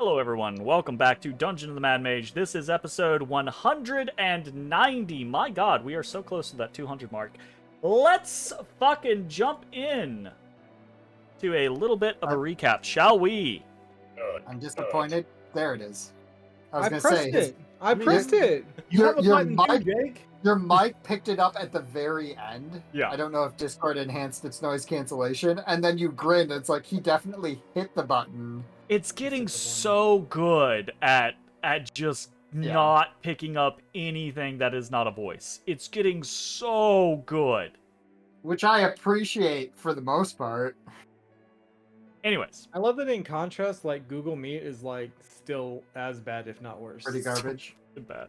Hello everyone, welcome back to Dungeon of the Mad Mage. This is episode 190. My god, we are so close to that 200 mark. Let's fucking jump in to a little bit of a recap, shall we? I'm disappointed. There it is. I pressed it. You have a your button too, mic, Jake. your mic picked it up at the very end. Yeah. I don't know if Discord enhanced its noise cancellation, and then you grinned. It's like he definitely hit the button. It's getting so good at just not picking up anything that is not a voice. It's getting so good. Which I appreciate for the most part. Anyways. I love that in contrast, like Google Meet is like still as bad, if not worse. Pretty garbage. Bad.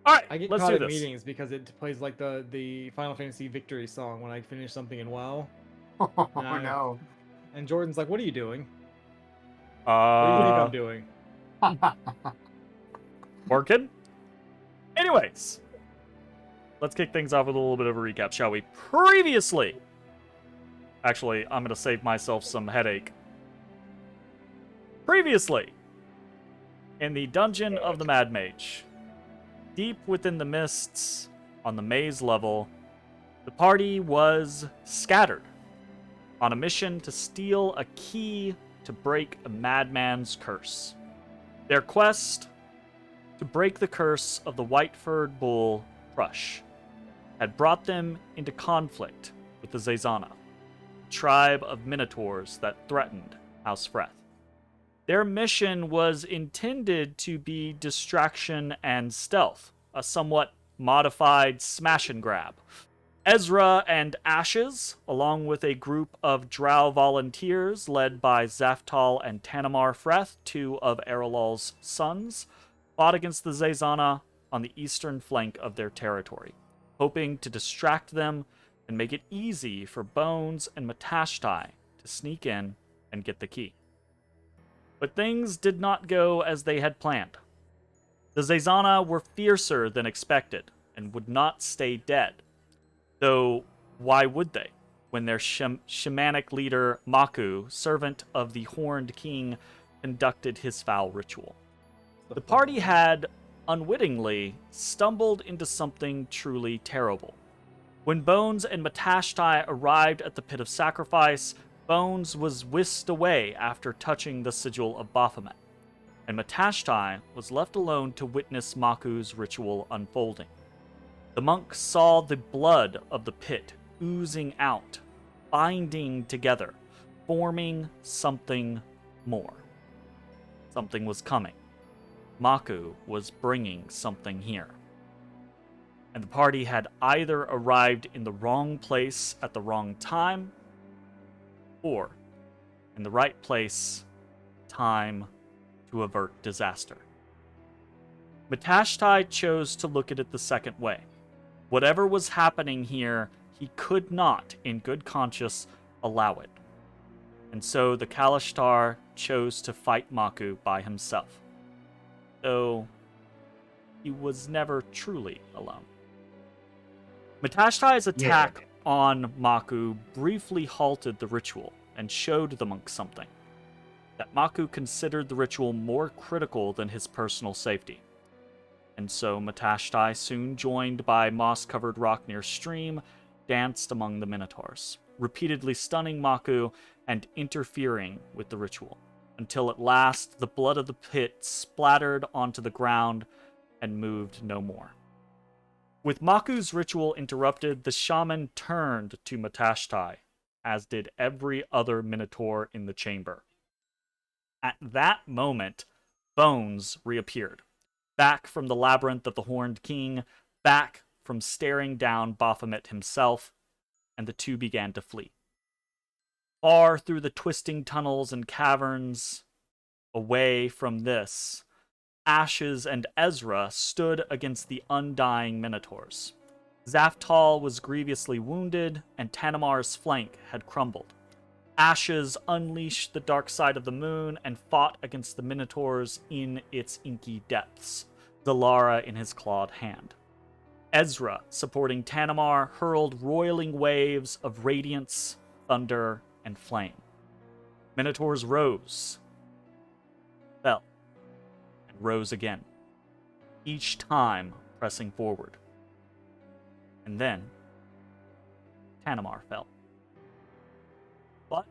All right, I get let's caught do in this. meetings because it plays like the Final Fantasy victory song when I finish something in WoW. Oh no. And Jordan's like, "What are you doing? What do you think I'm doing?" Working? Anyways, let's kick things off with a little bit of a recap, shall we? Previously, actually, I'm going to save myself some headache. Previously, in the Dungeon of the Mad Mage, deep within the mists, on the maze level, the party was scattered on a mission to steal a key to break a madman's curse. Their quest to break the curse of the white-furred bull, Crush, had brought them into conflict with the Zezana, a tribe of minotaurs that threatened House Freth. Their mission was intended to be distraction and stealth, a somewhat modified smash and grab. Ezrah and Ashes, along with a group of drow volunteers led by Zaftal and Tanamar Freth, two of Eralal's sons, fought against the Zezana on the eastern flank of their territory, hoping to distract them and make it easy for Bones and Matashtai to sneak in and get the key. But things did not go as they had planned. The Zezana were fiercer than expected and would not stay dead. Though, why would they, when their shamanic leader, Maku, servant of the Horned King, conducted his foul ritual? The party had, unwittingly, stumbled into something truly terrible. When Bones and Matashtai arrived at the Pit of Sacrifice, Bones was whisked away after touching the sigil of Baphomet, and Matashtai was left alone to witness Maku's ritual unfolding. The monk saw the blood of the pit oozing out, binding together, forming something more. Something was coming. Maku was bringing something here. And the party had either arrived in the wrong place at the wrong time, or in the right place, time to avert disaster. Matashtai chose to look at it the second way. Whatever was happening here, he could not, in good conscience, allow it. And so the Halaster chose to fight Maku by himself, though he was never truly alone. Matashtai's attack on Maku briefly halted the ritual and showed the monk something: that Maku considered the ritual more critical than his personal safety. And so Matashtai, soon joined by moss-covered rock near stream, danced among the minotaurs, repeatedly stunning Maku and interfering with the ritual, until at last the blood of the pit splattered onto the ground and moved no more. With Maku's ritual interrupted, the shaman turned to Matashtai, as did every other minotaur in the chamber. At that moment, Bones reappeared, back from the labyrinth of the Horned King, back from staring down Baphomet himself, and the two began to flee. Far through the twisting tunnels and caverns, away from this, Ashes and Ezrah stood against the undying minotaurs. Zaftal was grievously wounded, and Tanamar's flank had crumbled. Ashes unleashed the dark side of the moon and fought against the minotaurs in its inky depths, Zalara in his clawed hand. Ezrah, supporting Tanamar, hurled roiling waves of radiance, thunder, and flame. Minotaurs rose, fell, rose again, each time pressing forward. And then, Tanamar fell. But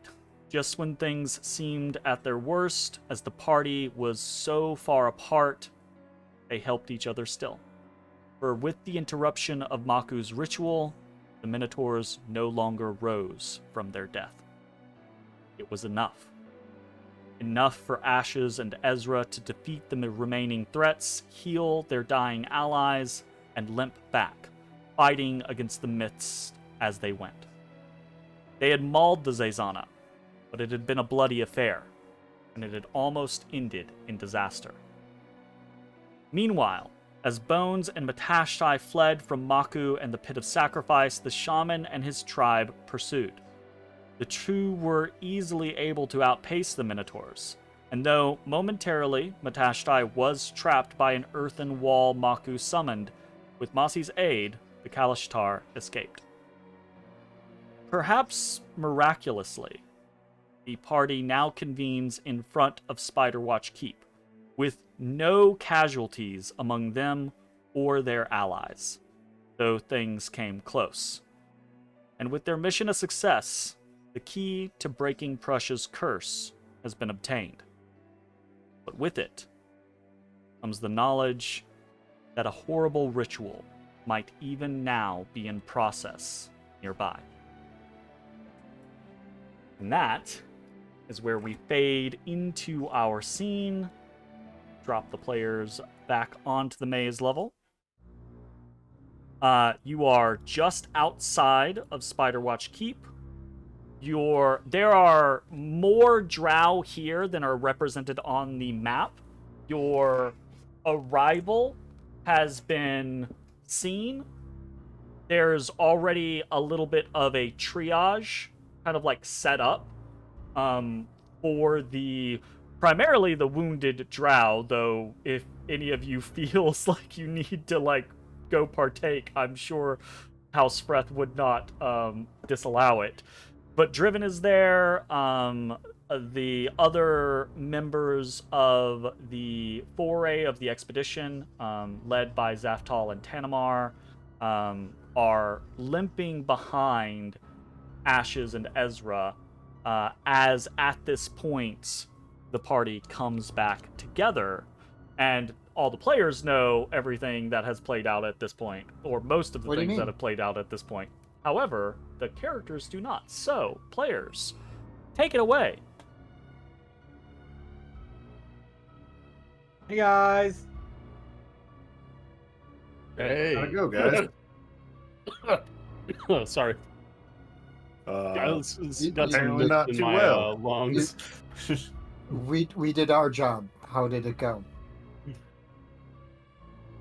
just when things seemed at their worst, as the party was so far apart, they helped each other still. For with the interruption of Maku's ritual, the Minotaurs no longer rose from their death. It was enough. Enough for Ashes and Ezrah to defeat the remaining threats, heal their dying allies, and limp back, fighting against the myths as they went. They had mauled the Zazana, but it had been a bloody affair, and it had almost ended in disaster. Meanwhile, as Bones and Matashtai fled from Maku and the Pit of Sacrifice, the shaman and his tribe pursued. The two were easily able to outpace the Minotaurs, and though momentarily Matashtai was trapped by an earthen wall Maku summoned, with Masi's aid, the Kalashtar escaped. Perhaps miraculously, the party now convenes in front of Spiderwatch Keep, with no casualties among them or their allies, though things came close. And with their mission a success, the key to breaking Prussia's curse has been obtained. But with it comes the knowledge that a horrible ritual might even now be in process nearby. And that is where we fade into our scene, drop the players back onto the maze level. You are just outside of Spiderwatch Keep. There are more drow here than are represented on the map. Your arrival has been seen. There's already a little bit of a triage kind of like set up for primarily the wounded drow, though if any of you feels like you need to like go partake, I'm sure House Freth would not disallow it. But Driven is there. The other members of the foray of the expedition, led by Zaftal and Tanamar, are limping behind Ashes and Ezrah, as at this point the party comes back together, and all the players know everything that has played out at this point, or most of the things that have played out at this point. However, the characters do not. So, players, take it away. Hey guys. Hey. How'd it go, guys? Oh, sorry. That's apparently not too well. Lungs. We did our job. How did it go?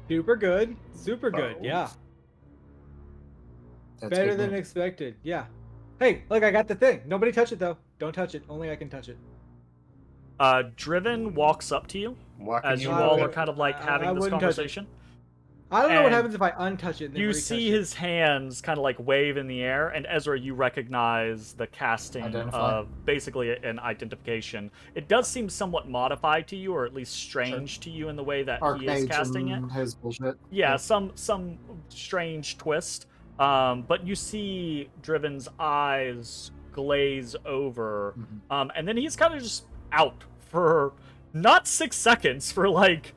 Super good. Super good. Oh. Yeah. That's Better good than news. expected. Yeah. Hey, look, I got the thing. Nobody touch it though. Don't touch it. Only I can touch it. Driven walks up to you as you I all would- are kind of like I having this wouldn't touch it. conversation. I don't know what And happens if I untouch it. And then You retouch see it. his hands kind of like wave in the air, and Ezra, you recognize the casting Identify. of basically an identification. It does seem somewhat modified to you, or at least strange to you in the way that he is Archmage casting it. and his bullshit. Yeah, some strange twist. But you see Driven's eyes glaze over, and then he's kind of just out for not 6 seconds, for like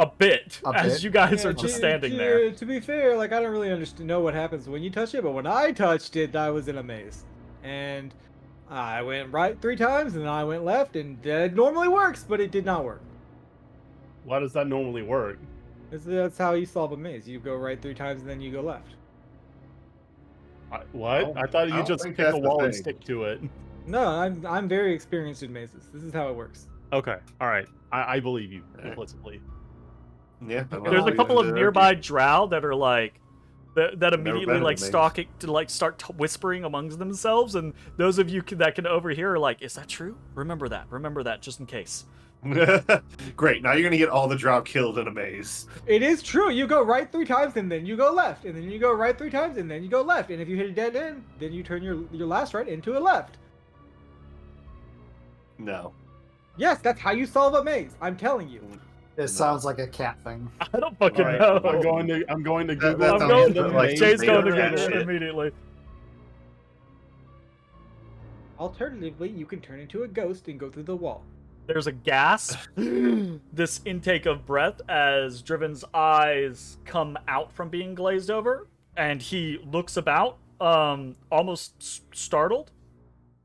a bit, as you guys Yeah, are just standing there. To be fair, like I don't really know what happens when you touch it, but when I touched it, I was in a maze, and I went right 3 times, and then I went left, and it normally works, but it did not work. Why does that normally work? That's how you solve a maze. You go right 3 times, and then you go left. What? I thought I you don't just think pick a that's the wall and thing. stick to it. No, I'm very experienced in mazes. This is how it works. Okay, all right. I believe you implicitly. Yeah. There's a couple of nearby drow that are like that immediately been in like a maze. stalking to like start whispering amongst themselves, and those of you that can overhear are like, "Is that true? Remember that, just in case." Great. Now you're gonna get all the drop killed in a maze. It is true. You go right 3 times, and then you go left, and then you go right 3 times, and then you go left. And if you hit a dead end, then you turn your last right into a left. No. Yes, that's how you solve a maze. I'm telling you. This sounds like a cat thing. I don't fucking All right, know. I'm going to That- Google. that I'm sounds going good, to, like, Jay's going to made up Google it shit. immediately. Alternatively, you can turn into a ghost and go through the wall. There's a gasp, this intake of breath as Driven's eyes come out from being glazed over, and he looks about, almost startled,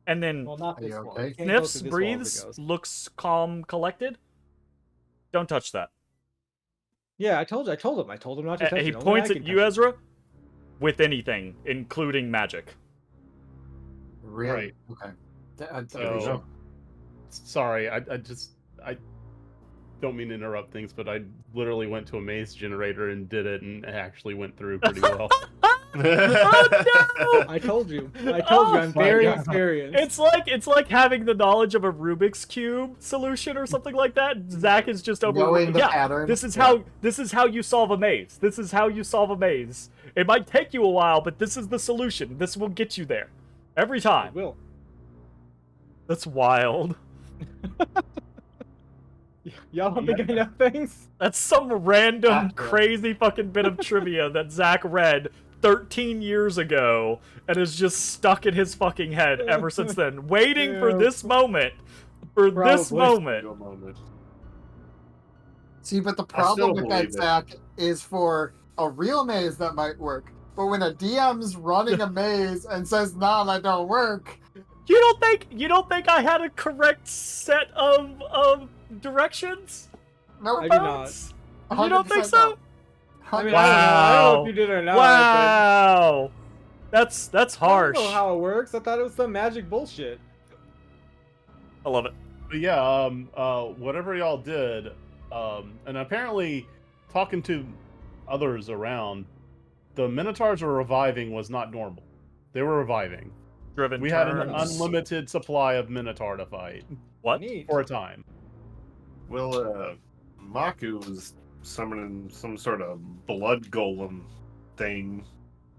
and then Well, not Are this you wall. okay? You can't go sniffs, through this wall as a breathes, ghost. looks calm, collected. Don't touch that. Yeah, I told him not to touch He it. Only points I at can you, touch it. Ezra, with anything, including magic. Really? Right. Okay. So, sorry, I don't mean to interrupt things, but I literally went to a maze generator and did it, and it actually went through pretty well. Oh, I told you. I'm very experienced. It's like having the knowledge of a Rubik's cube solution or something like that. Zach is just over. Knowing the Yeah, pattern. this is Yeah. how you solve a maze. This is how you solve a maze. It might take you a while, but this is the solution. This will get you there every I time. will. That's wild. Y'all don't think I know things? That's some random Yeah. crazy fucking bit of trivia that Zach read 13 years ago and is just stuck in his fucking head ever since then, waiting for Yeah. this moment. For this Probably. moment. See, but the I problem still with that, believe it. Zach, is for a real maze that might work. But when a DM's running a maze and says, "Nah, that don't work," You don't think I had a correct set of directions? no, I do not. Votes? You don't think 100% so? no. I mean, Wow. I don't know if you did or not. Wow. That's But I harsh. don't know how it works. I thought it was some magic bullshit. I love it. But yeah, whatever y'all did, and apparently talking to others around, the Minotaurs were reviving was not normal. They were reviving. Driven We had an turns. unlimited supply of Minotaur to fight What? Neat. for a time. Well, Maku was summoning some sort of blood golem thing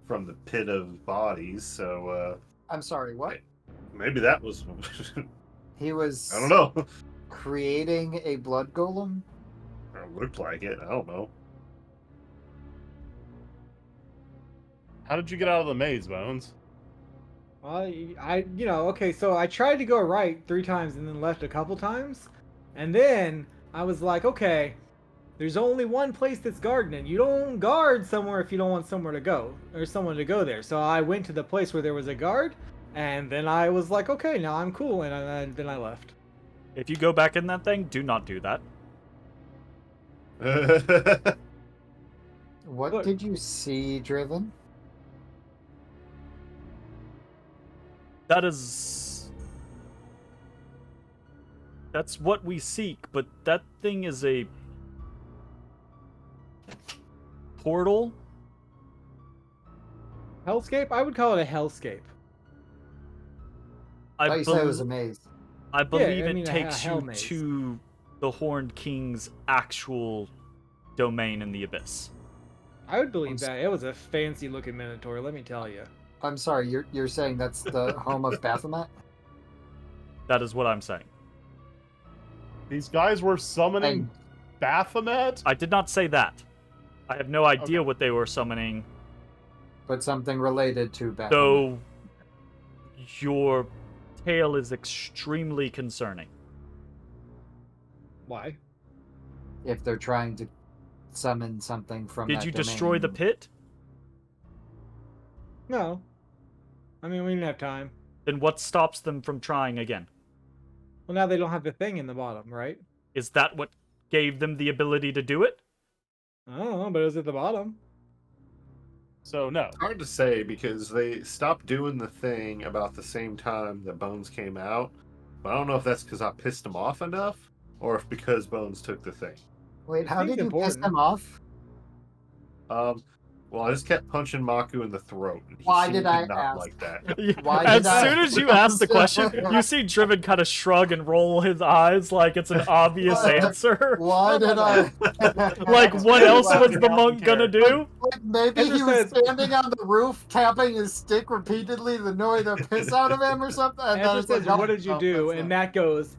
from the pit of bodies, so I'm sorry, what? maybe that was. He was I don't know. creating a blood golem? It looked like it. I don't know. How did you get out of the maze, Bones? Okay, so I tried to go right 3 times and then left a couple times. And then I was like, okay, there's only one place that's gardening. You don't guard somewhere if you don't want somewhere to go, or someone to go there. So I went to the place where there was a guard, and then I was like, okay, now I'm cool, and then I left. If you go back in that thing, do not do that. What Look. did you see, Driven? That's what we seek, but that thing is a portal. Hellscape? I would call it a hellscape. I thought you said it was a bel- maze. I believe I it mean, a takes hell you maze. to the Horned King's actual domain in the abyss. I would believe that. It was a fancy looking minotaur, let me tell you. I'm sorry, you're saying that's the home of Baphomet? That is what I'm saying. These guys were summoning Baphomet? I did not say that. I have no idea what they were summoning, But something related to Baphomet. though your tale is extremely concerning. Why? If they're trying to summon something from Did that you destroy the domain. pit? No. I mean, we didn't have time. Then what stops them from trying again? Well, now they don't have the thing in the bottom, right? Is that what gave them the ability to do it? I don't know, but it was at the bottom. So, no. It's hard to say because they stopped doing the thing about the same time that Bones came out. But I don't know if that's because I pissed him off enough or if because Bones took the thing. Wait, how Seems did you piss important. them off? Well, I just kept punching Maku in the throat. He Why seemed did to I not ask? like that. Why as did I- soon as you ask the question, you see Driven kind of shrug and roll his eyes like it's an obvious Why? answer. Why did I? Like, what else was the monk gonna do? Like, maybe Ezra he was said- standing on the roof, tapping his stick repeatedly to annoy the piss out of him or something. And then Ezra it's like, says, "Oh, what did you no, do? that's And not." Matt goes,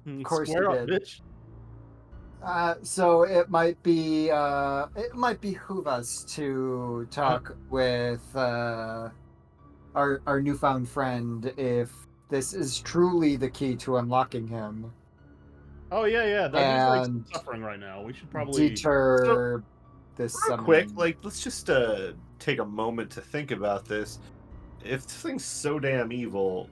Of course Square you up, did. bitch. So it might behoove us to talk with our newfound friend if this is truly the key to unlocking him. Oh yeah. That dude's like And suffering right now. We should probably. deter this Real quick, summoning. like, let's just take a moment to think about this. If this thing's so damn evil,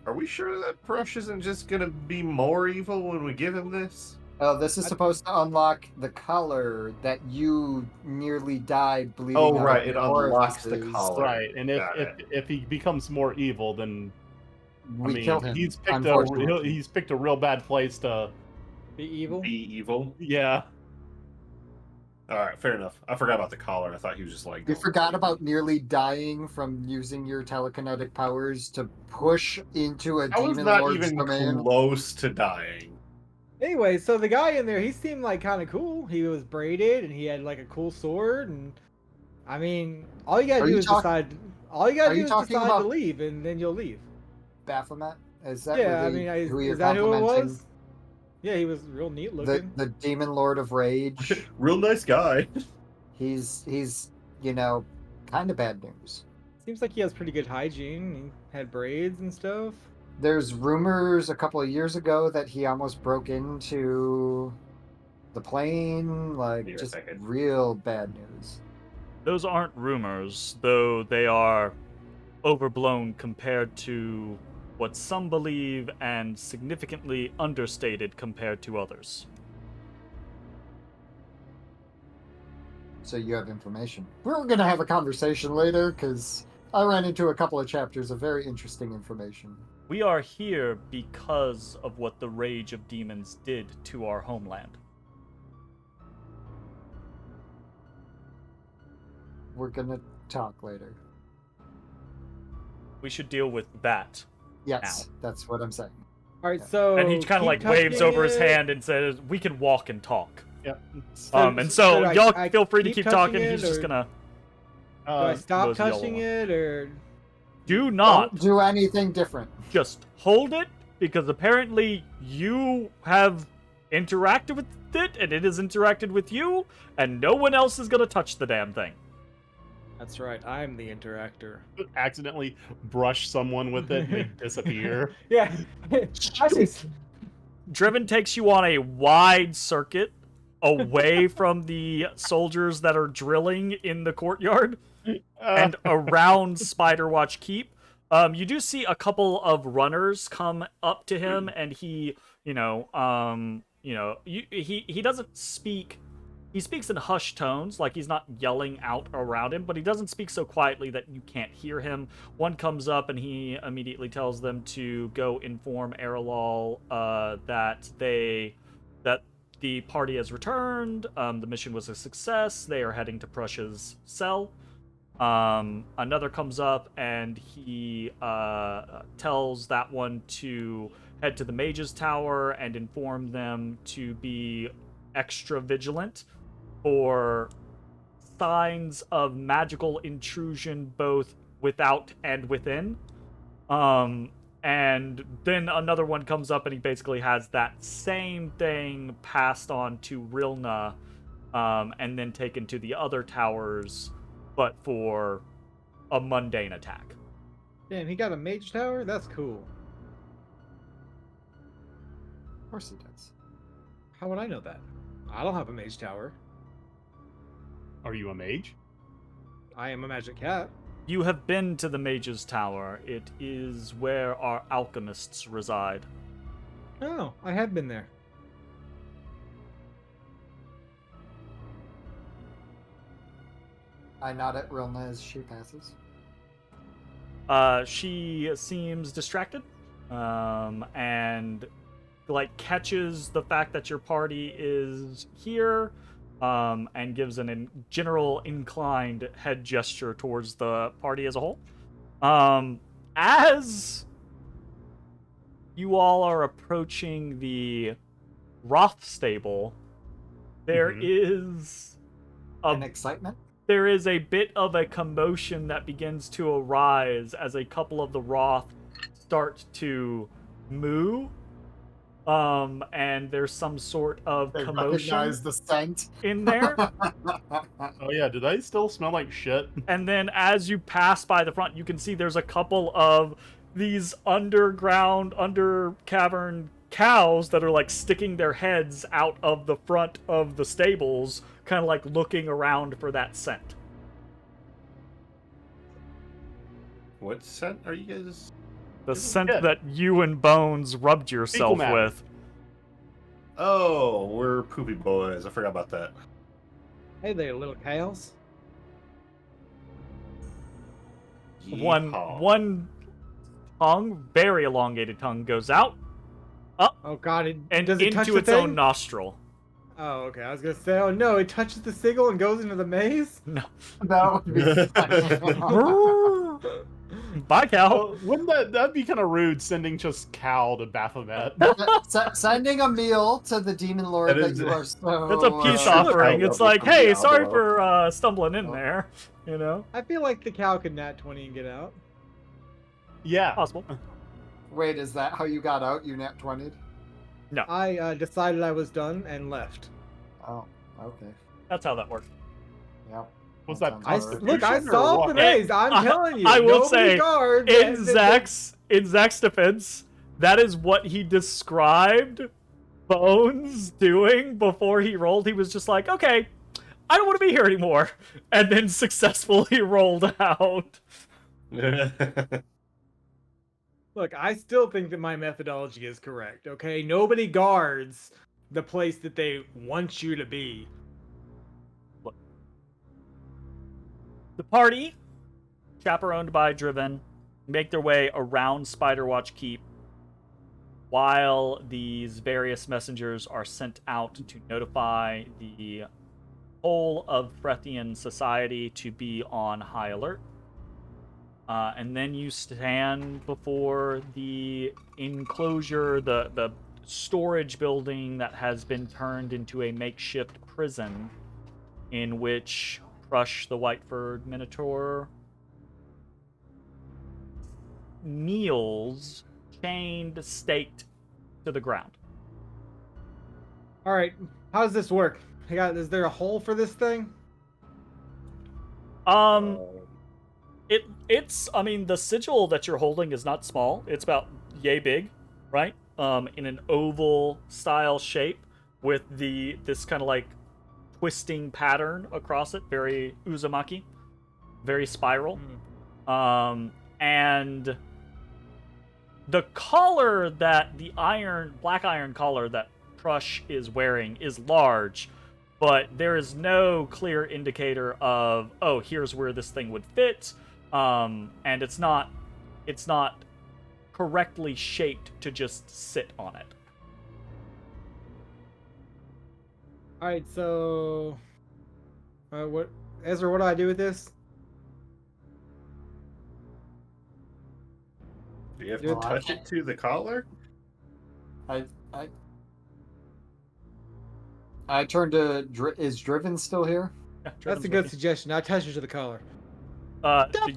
are we sure that Brush isn't just gonna be more evil when we give him this? Oh, this is supposed to unlock the color that you nearly died bleeding Oh, out right, of it your unlocks the orifices. collar. Right, and Got it. if he becomes more evil, then We kill him, he's unfortunately. picked a real bad place to. Be evil. Be evil. Yeah. All right, fair enough. I forgot about the collar. I thought he was just like. You going forgot crazy. about nearly dying from using your telekinetic powers to push into a I was demon not lord's even domain. close to dying. Anyway, so the guy in there, he seemed like kind of cool. He was braided and he had like a cool sword. And I mean, all you gotta Are do you is talk- decide. All you gotta are do you is talking decide about- to leave, and then you'll leave. Baphomet? Is that Yeah, I really mean, who you're is that who it complimenting? was? Yeah, he was real neat The looking. the demon lord of rage. Real nice guy. he's kind of bad news. Seems like he has pretty good hygiene. He had braids and stuff. There's rumors a couple of years ago that he almost broke into the plane. Like, Give me a just second. real bad news. Those aren't rumors, though they are overblown compared to what some believe and significantly understated compared to others. So you have information. We're going to have a conversation later because I ran into a couple of chapters of very interesting information. We are here because of what the Rage of Demons did to our homeland. We're going to talk later. We should deal with that. Yes, that's what I'm saying. All right, Yeah. so And he kind of keep like waves touching over his it. hand and says, "We can walk and talk." So- And so do y'all I feel free to keep keep touching talking. it, He's just or gonna Do I stop those yellow touching ones. it, or do not Don't do anything different. just hold it, because apparently you have interacted with it and it has interacted with you, and no one else is gonna touch the damn thing. That's right, I'm the interactor. Accidentally brush someone with it and they disappear. Yeah. Actually, Driven takes you on a wide circuit away from the soldiers that are drilling in the courtyard and around Spiderwatch Keep. You do see a couple of runners come up to him, and he doesn't speak. He speaks in hushed tones, like he's not yelling out around him, but he doesn't speak so quietly that you can't hear him. One comes up and he immediately tells them to go inform Erelal that the party has returned. The mission was a success. They are heading to Prussia's cell. Another comes up and he tells that one to head to the Mage's Tower and inform them to be extra vigilant for signs of magical intrusion both without and within. And then another one comes up and he basically has that same thing passed on to Rilna, and then taken to the other towers, but for a mundane attack. damn, he got a mage tower? That's cool. Of course he does. How would I know that? I don't have a mage tower. Are you a mage? I am a magic cat. You have been to the Mage's Tower. It is where our alchemists reside. Oh, I have been there. I nod at Rilna as she passes. She seems distracted, and like catches the fact that your party is here, and gives general inclined head gesture towards the party as a whole. As you all are approaching the Roth stable, there is An excitement? there is a bit of a commotion that begins to arise as a couple of the Roth start to moo and there's some sort of They commotion recognize the scent. in there. Oh yeah, do they still smell like shit? And then as you pass by the front, you can see there's a couple of these underground, under cavern cows that are like sticking their heads out of the front of the stables, kind of like looking around for that scent. Oh, what scent are you guys? The scent Yeah. that you and Bones rubbed yourself matter. with. Oh, we're poopy boys. I forgot about that. Hey there, little cows. Yeehaw. One tongue, very elongated tongue, goes out Oh god, and does it touch into the its own thing? nostril. Oh, okay. I was gonna say, oh no, it touches the sigil and goes into the maze. No. That would be funny. Bye, cow. Oh, wouldn't that'd be kind of rude sending just cow to Baphomet? Sending a meal to the demon lord That that is- you are so. It's a peace Sure. offering. I'll It's go like, from hey, the sorry elbow. for stumbling in there. You know, I feel like the cow could nat 20 and get out. Yeah. possible. Wait, is that how you got out? You nat 20'd? I decided I was done and left. Oh, okay. That's how that works. Yep. Was Sounds that I alright. look, I Or solved what? the maze. I'm I- telling you. I will nobody say, guards In and- Zach's defense, that is what he described Bones doing before he rolled. He was just like, okay, I don't want to be here anymore, and then successfully rolled out. Look, I still think that my methodology is correct. Okay, nobody guards the place that they want you to be. The party, chaperoned by Driven, make their way around Spiderwatch Keep while these various messengers are sent out to notify the whole of Frethian society to be on high alert. And then you stand before the enclosure, the storage building that has been turned into a makeshift prison in which Crush the Whiteford Minotaur kneels, chained, staked to the ground. All right, how does this work? Is there a hole for this thing? It's I mean, the sigil that you're holding is not small. It's about yay big, right? In an oval style shape with this kind of like twisting pattern across it, very Uzumaki, very spiral. And the collar that the black iron collar that Crush is wearing is large, but there is no clear indicator of, oh, here's where this thing would fit. And it's not correctly shaped to just sit on it. All right, so what, Ezra? What do I do with this? Do you have Do to it. touch it to the collar? I turned to. Is Driven still here? Yeah, That's Driven's a with good you. suggestion. I touch it to the collar.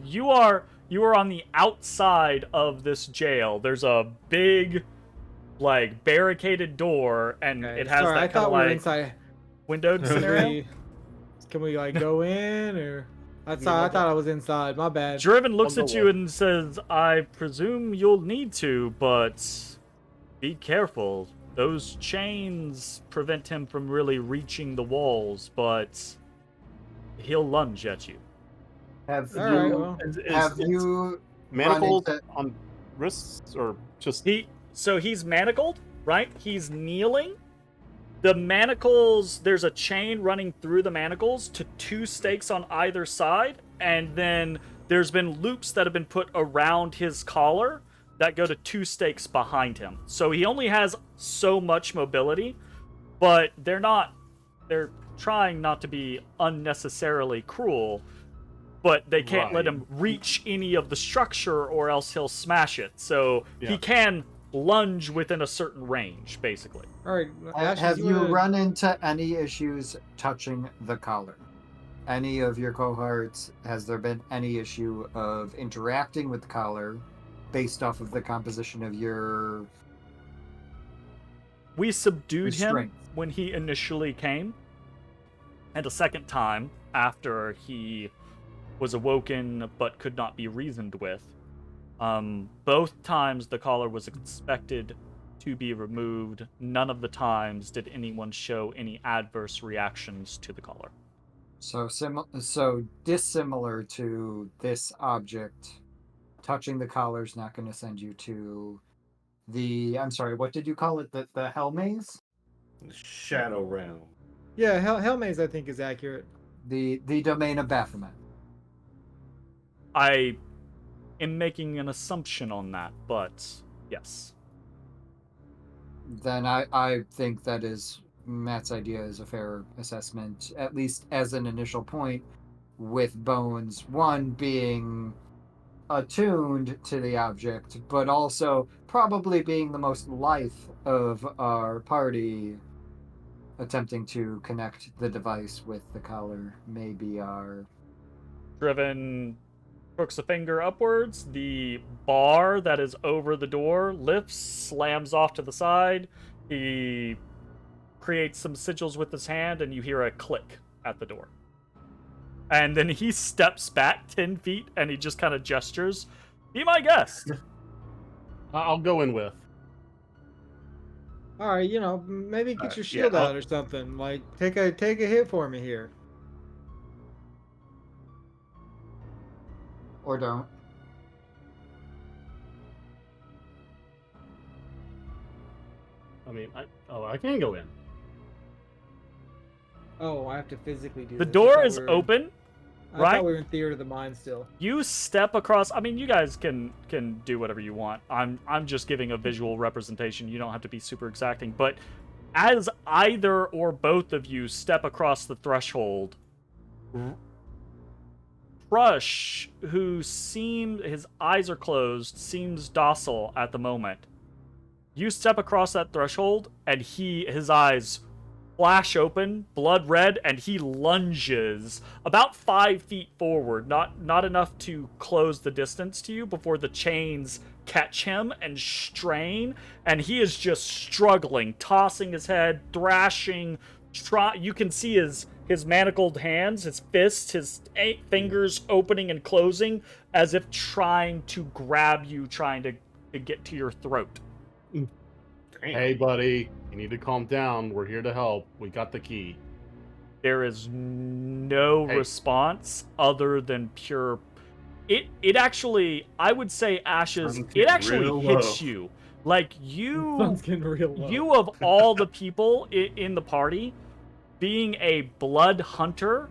You are on the outside of this jail. There's a big, like, barricaded door, and Okay, it has sorry, I that kind thought of we were like inside. windowed Can scenario. we like go in or? I thought I was inside. My bad. Driven looks On at the you and says, "I presume you'll need to, but be careful. Those chains prevent him from really reaching the walls, but he'll lunge at you." Have All you? right, well. Have you? manacles run into- on wrists or just He's manacled, right? He's kneeling. The manacles, there's a chain running through the manacles to 2 stakes on either side, and then there's been loops that have been put around his collar that go to 2 stakes behind him. So he only has so much mobility, but they're trying not to be unnecessarily cruel, but they can't let Right. him reach any of the structure or else he'll smash it. So Yeah. he can lunge within a certain range, basically. All right, Ashes, Have you wanna- run into any issues touching the collar? Any of your cohorts? Has there been any issue of interacting with the collar based off of the composition of your We subdued him Restraints. when he initially came, and a second time after he was awoken but could not be reasoned with. Both times the collar was expected to be removed. None of the times did anyone show any adverse reactions to the collar. So dissimilar to this object, touching the collar is not going to send you to the. I'm sorry, what did you call it? The Hell Maze? Shadow Realm. Yeah, Hell Maze I think is accurate. The domain of Baphomet. I am making an assumption on that, but yes. Then I think that is Matt's idea is a fair assessment, at least as an initial point, with Bones, one being attuned to the object, but also probably being the most lithe of our party, attempting to connect the device with the collar. Maybe our... Driven crooks a finger upwards. The bar that is over the door lifts, slams off to the side. He creates some sigils with his hand, and you hear a click at the door. And then he steps back 10 feet, and he just kind of gestures. Be my guest. I'll go in with. All right, maybe get your yeah, shield out or something. Like, take a hit for me here. Or don't. I mean, I can go in. Oh, I have to physically do The this. door is open. I right? thought we were in Theater of the Mind still. You step across. I mean, you guys can do whatever you want. I'm just giving a visual representation. You don't have to be super exacting. But as either or both of you step across the threshold, Rush, who seemed his eyes are closed, seems docile at the moment. You step across that threshold, and his eyes flash open, blood red, and he lunges about 5 feet forward, not enough to close the distance to you before the chains catch him and strain, and he is just struggling, tossing his head, thrashing. You can see his manacled hands, his fists, his 8 fingers opening and closing as if trying to grab you, trying to get to your throat. Hey, buddy, you need to calm down. We're here to help. We got the key. There is no response other than pure. It actually, I would say, Ashes. It actually hits you, like Sun's getting real low. you of all the people in the party, being a blood hunter,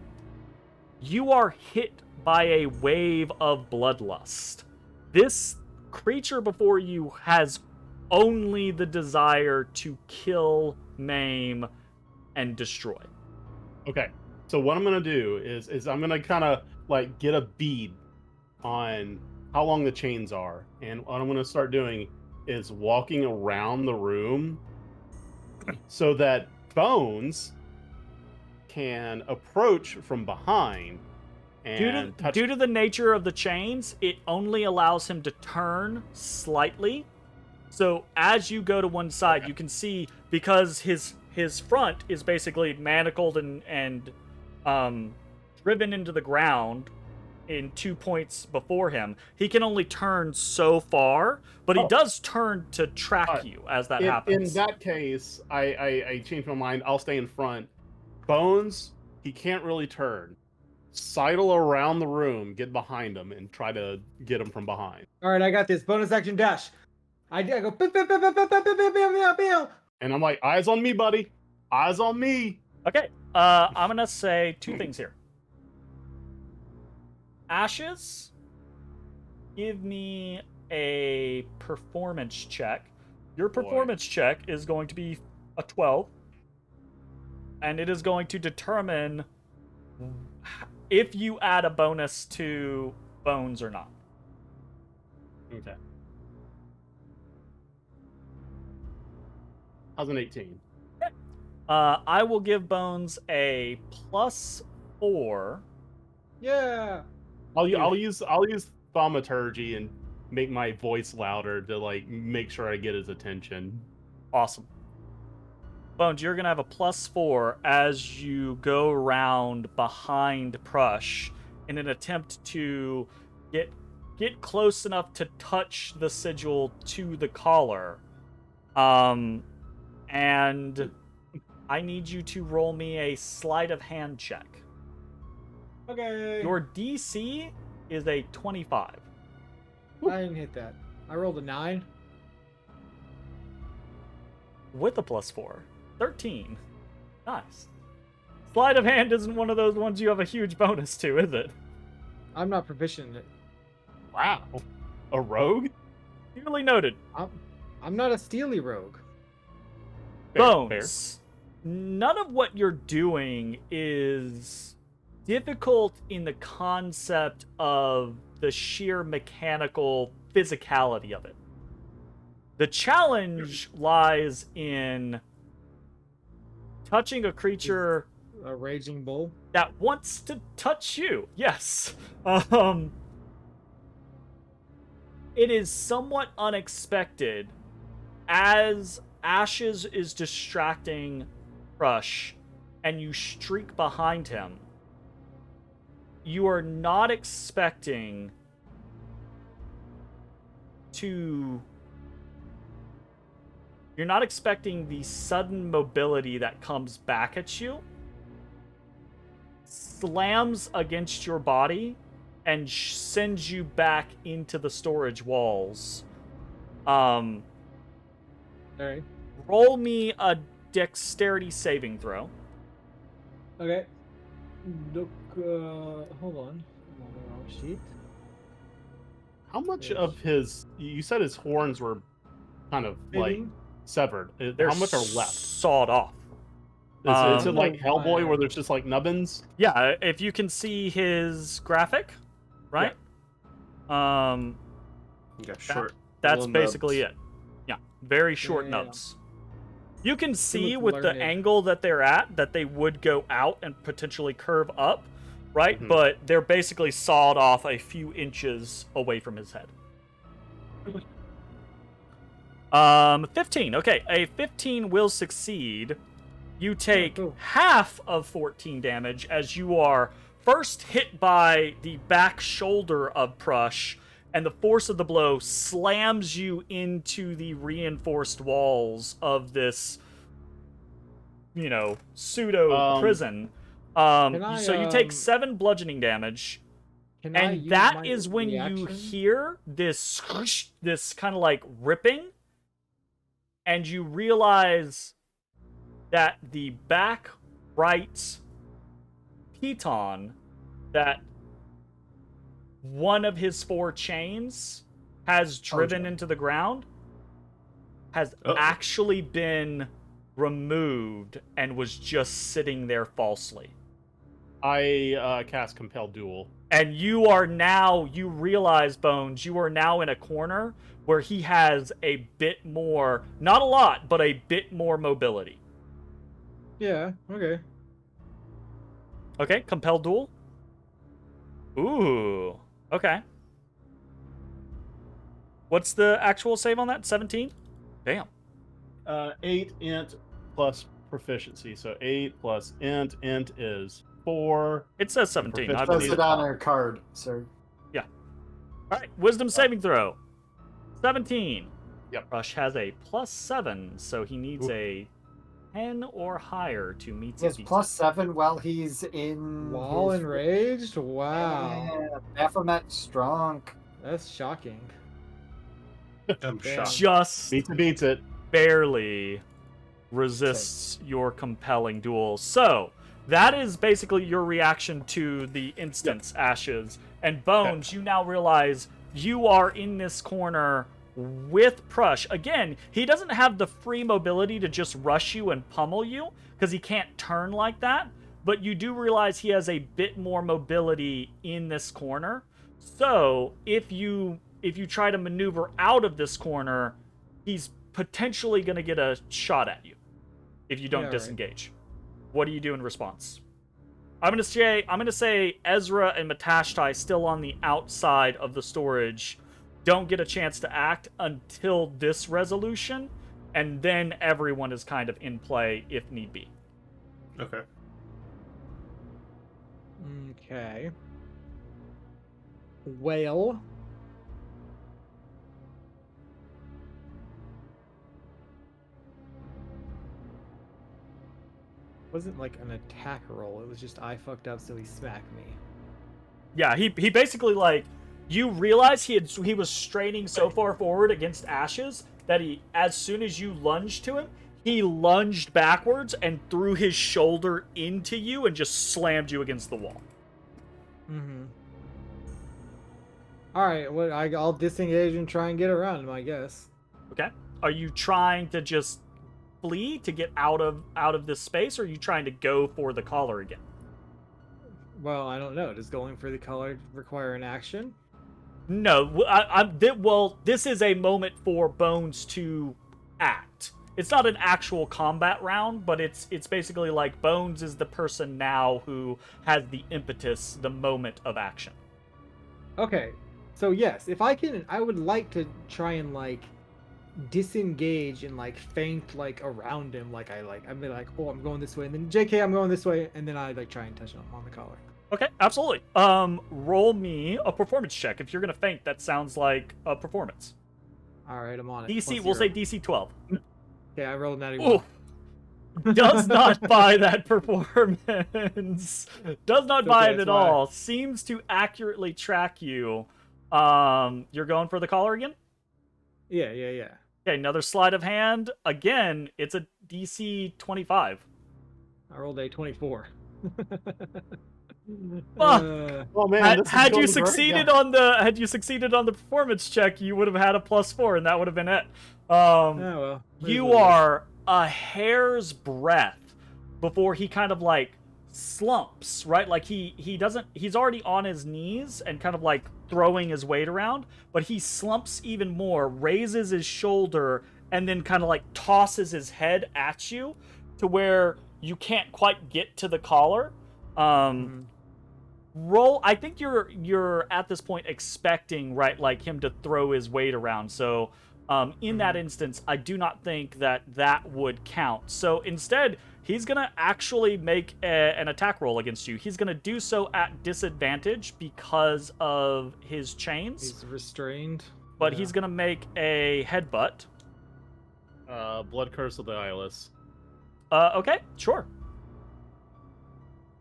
you are hit by a wave of bloodlust. This creature before you has only the desire to kill, maim, and destroy. Okay, so what I'm gonna do is I'm gonna kind of like get a bead on how long the chains are, and what I'm gonna start doing is walking around the room so that Bones can approach from behind and touch. Due to the nature of the chains, it only allows him to turn slightly. So as you go to one side, you can see, because his front is basically manacled and driven into the ground in 2 points before him, he can only turn so far, but he does turn to track you as that happens. In that case, I changed my mind. I'll stay in front. Bones, he can't really turn. Sidle around the room, get behind him, and try to get him from behind. All right, I got this. Bonus action dash. I go. Bam, bam, bam, bam, bam, bam, bam, bam, bam. And I'm like, eyes on me, buddy. Eyes on me. Okay, I'm gonna say 2 things here. Ashes, give me a performance check. Your performance check is going to be a 12, and it is going to determine if you add a bonus to Bones or not. Okay. How's an 18? I will give Bones a +4. Yeah. I'll use thaumaturgy and make my voice louder to like make sure I get his attention. Awesome. Bones, you're gonna have a +4 as you go around behind Prush in an attempt to get close enough to touch the sigil to the collar. And I need you to roll me a sleight of hand check. Okay. Your DC is a 25. I didn't hit that. I rolled a 9. With a +4. 13. Nice. Sleight of hand isn't one of those ones you have a huge bonus to, is it? I'm not proficient in it. Wow. A rogue? Duly noted. I'm not a steely rogue. Fair, Bones. None of what you're doing is difficult in the concept of the sheer mechanical physicality of it. The challenge lies in touching a creature A raging bull. that wants to touch you. Yes. It is somewhat unexpected as Ashes is distracting Crush and you streak behind him. You are not expecting to... You're not expecting the sudden mobility that comes back at you, slams against your body, and sends you back into the storage walls. Alright. Roll me a dexterity saving throw. Okay. Look, hold on. I'm on the wrong sheet. How much of his... You said his horns were kind of, like, Fitting. severed. They're How much are left? sawed off. Is it Um, like Hellboy where there's just, like, nubbins? Yeah, if you can see his graphic, right? You got short. That's little basically nubs. it. Yeah, very short Yeah. nubs. You can see look with the learned. angle that they're at that they would go out and potentially curve up, right? Mhm. But they're basically sawed off a few inches away from his head. 15. Okay, a 15 will succeed. You take cool. half of 14 damage as you are first hit by the back shoulder of Prush, and the force of the blow slams you into the reinforced walls of this, pseudo prison. So you take 7 bludgeoning damage. Can I And use that my is when you reaction? hear this kind of like ripping, and you realize that the back right piton that one of his 4 chains has driven into the ground has actually been removed and was just sitting there falsely. I cast Compel Duel. And you realize, Bones, you are now in a corner where he has a bit more, not a lot, but a bit more mobility. Yeah, okay. Okay, Compel Duel. Ooh, okay. What's the actual save on that? 17? Damn. 8 int plus proficiency. So 8 plus int. Int is 4. It says 17, I Proficiency. believe Says it. it on our card, sir. Alright, Wisdom saving throw. 17. Yep. Rush has a +7, so he needs Ooh. a 10 or higher to meet He has his +7 while he's in. Wall his- enraged? Wow. Yeah, Baphomet strong. That's shocking. I'm Damn. shocked. Just Beats it. barely resists your compelling duel. So, that is basically your reaction to the instance, Ashes. And Bones, you now realize you are in this corner with Prush. Again, he doesn't have the free mobility to just rush you and pummel you, because he can't turn like that. But you do realize he has a bit more mobility in this corner. So, if you try to maneuver out of this corner, he's potentially going to get a shot at you if you don't Yeah, right. disengage. What do you do in response? I'm gonna say Ezrah and Matashtai still on the outside of the storage don't get a chance to act until this resolution, and then everyone is kind of in play if need be. Okay. Okay. Well. Wasn't like an attack roll. It was just I fucked up, so he smacked me. Yeah, he basically, like, you realize he was straining so far forward against Ashes that as soon as you lunged to him, he lunged backwards and threw his shoulder into you and just slammed you against the wall. Mm-hmm. All right, well, I'll disengage and try and get around him, I guess. Okay. Are you trying to just flee to get out of this space, or are you trying to go for the collar again? Well, I don't know. Does going for the collar require an action? No. Well, this is a moment for Bones to act. It's not an actual combat round, but it's basically like Bones is the person now who has the impetus, the moment of action. Okay, so yes, if I can, I would like to try and like disengage and like feint like around him, I'd be like, oh, I'm going this way, and then JK, I'm going this way, and then I like try and touch him on the collar. Okay, absolutely. Roll me a performance check. If you're gonna feint, that sounds like a performance. All right, I'm on it. DC, Plus we'll say 0. DC 12. Okay, I rolled a natty Ooh. 1. Does not buy that performance. Does not buy okay, it that's at why. all. Seems to accurately track you. You're going for the collar again? Yeah. Okay, another sleight of hand. Again, it's a DC 25. I rolled a 24. Fuck. Oh man, this is Had you going great. succeeded Yeah. had you succeeded on the performance check, you would have had a +4, and that would have been it. Oh well. it is You what it is. are a hair's breadth before he kind of like slumps, right? Like he's already on his knees and kind of like throwing his weight around, but he slumps even more, raises his shoulder, and then kind of like tosses his head at you to where you can't quite get to the collar. Roll. I think you're at this point expecting, right, like him to throw his weight around. So in that instance, I do not think that would count. So instead, he's gonna actually make an attack roll against you. He's gonna do so at disadvantage because of his chains. He's restrained. But Yeah. he's gonna make a headbutt. Blood Curse of the Eyeless. Okay, sure.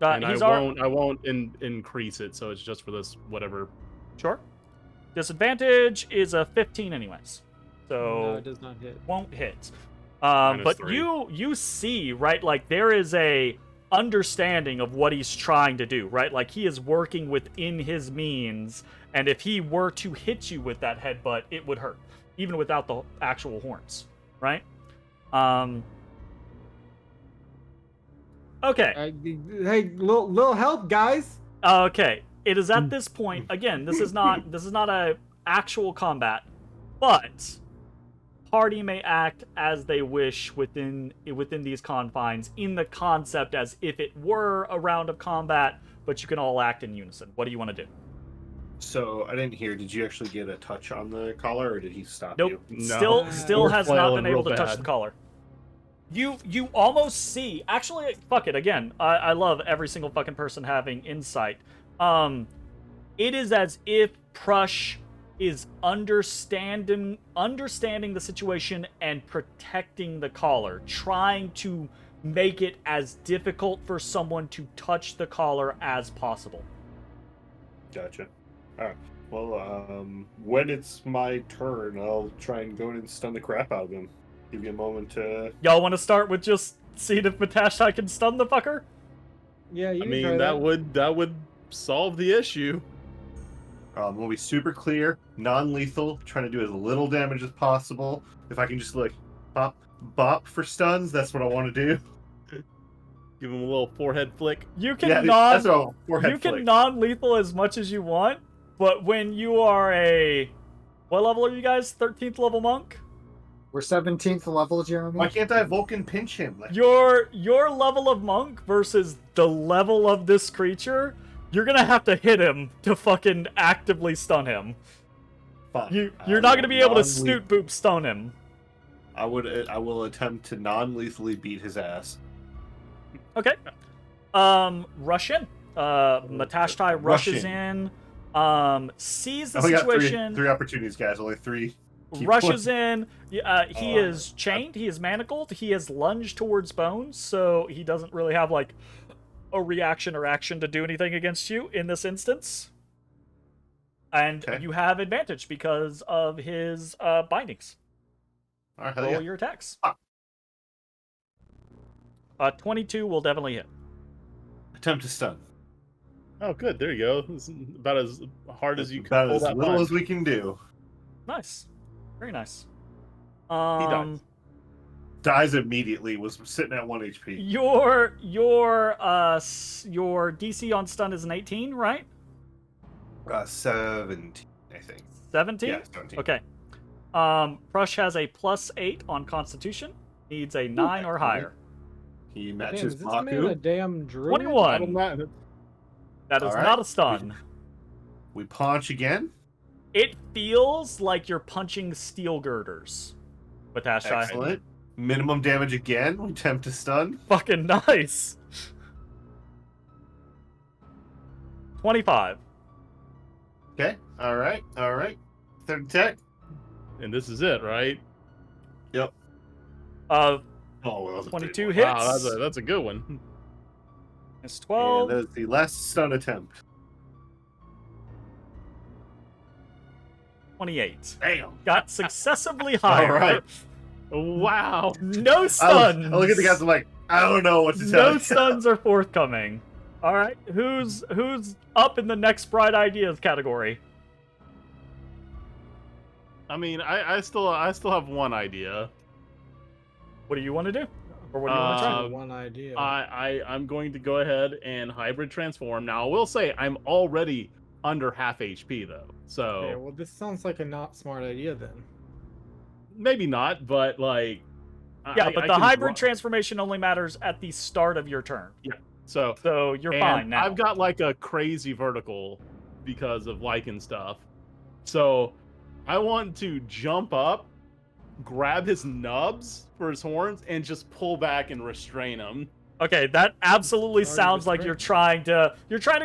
And he's I won't increase it, so it's just for this whatever. Sure. Disadvantage is a 15 anyways. So No, it does not hit. won't hit. Minus But 3. you see, right, like there is a understanding of what he's trying to do, right? Like he is working within his means, and if he were to hit you with that headbutt, it would hurt, even without the actual horns, right? Okay. Hey, little help, guys. Okay. It is at this point, again, this is not a actual combat, but party may act as they wish within these confines, in the concept as if it were a round of combat, but you can all act in unison. What do you want to do? So I didn't hear. Did you actually get a touch on the collar, or did he stop Nope. you? No. Still We're has not flailing been able to real touch bad. the collar. You almost see. Actually, fuck it. Again, I love every single fucking person having insight. It is as if Prush is understanding the situation and protecting the collar, trying to make it as difficult for someone to touch the collar as possible. Gotcha. All right. Well, when it's my turn, I'll try and go in and stun the crap out of him. Give you a moment to. Y'all want to start with just seeing if Matashtai can stun the fucker? Yeah, you I can mean, try that would solve the issue. We'll be super clear, non-lethal, trying to do as little damage as possible. If I can just like bop for stuns, that's what I want to do. Give him a little forehead flick. You can Yeah, non that's all. Forehead you can flick. non-lethal as much as you want, but when you are what level are you guys? 13th level monk? We're 17th level, Jeremy. Why can't I Vulcan pinch him? Like, Your level of monk versus the level of this creature, you're gonna have to hit him to fucking actively stun him. fine. You're not gonna be able to snoot boop stun him. I will attempt to non-lethally beat his ass. Okay. Rush in. Matashtai rushes in. Sees the I only got situation. three opportunities, guys. Only 3. Keep Rushes going. in. He is chained. He is manacled. He has lunged towards Bones, so he doesn't really have like a reaction or action to do anything against you in this instance. And Okay. you have advantage because of his bindings. All right, hell Roll yeah. your attacks. Ah. 22 will definitely hit. Attempt to stun. Oh, good. There you go. It's about as hard as you can About pull as that little punch. as we can do. Nice. Very nice. dies. Dies immediately. Was sitting at 1 HP. Your DC on stun is an 18, right? 17, I think. 17? Yeah, 17. Okay. Prush has a +8 on Constitution. Needs a 9 or higher. He Damn, matches is this man a Maku. damn druid? 21. That is All right. not a stun. We punch again. It feels like you're punching steel girders. Matashtai. Excellent. Minimum damage again. We attempt to stun. Fucking nice. 25. Okay. All right. All right. Third attack. And this is it, right? Yep. Uh, Oh, well, that was a 22 big hits. one. Wow, that's a good one. It's And 12. that is the last stun attempt. 28. Damn. Got successively higher. All right. Wow. No I stuns. look at the guys. I'm like, I don't know what to tell No you. stuns are forthcoming. All right, who's up in the next bright ideas category? I mean, I still have one idea. What do you want to do, or what do you want to try? One idea. I'm going to go ahead and hybrid transform. Now, I will say I'm already under half HP though, so Okay, well, this sounds like a not smart idea then. maybe not. But like, Yeah, but the can hybrid run- transformation only matters at the start of your turn. So You're and fine now. I've got like a crazy vertical because of lichen stuff. So I want to jump up, grab his nubs for his horns, and just pull back and restrain him. Okay, that absolutely Already sounds like you're trying to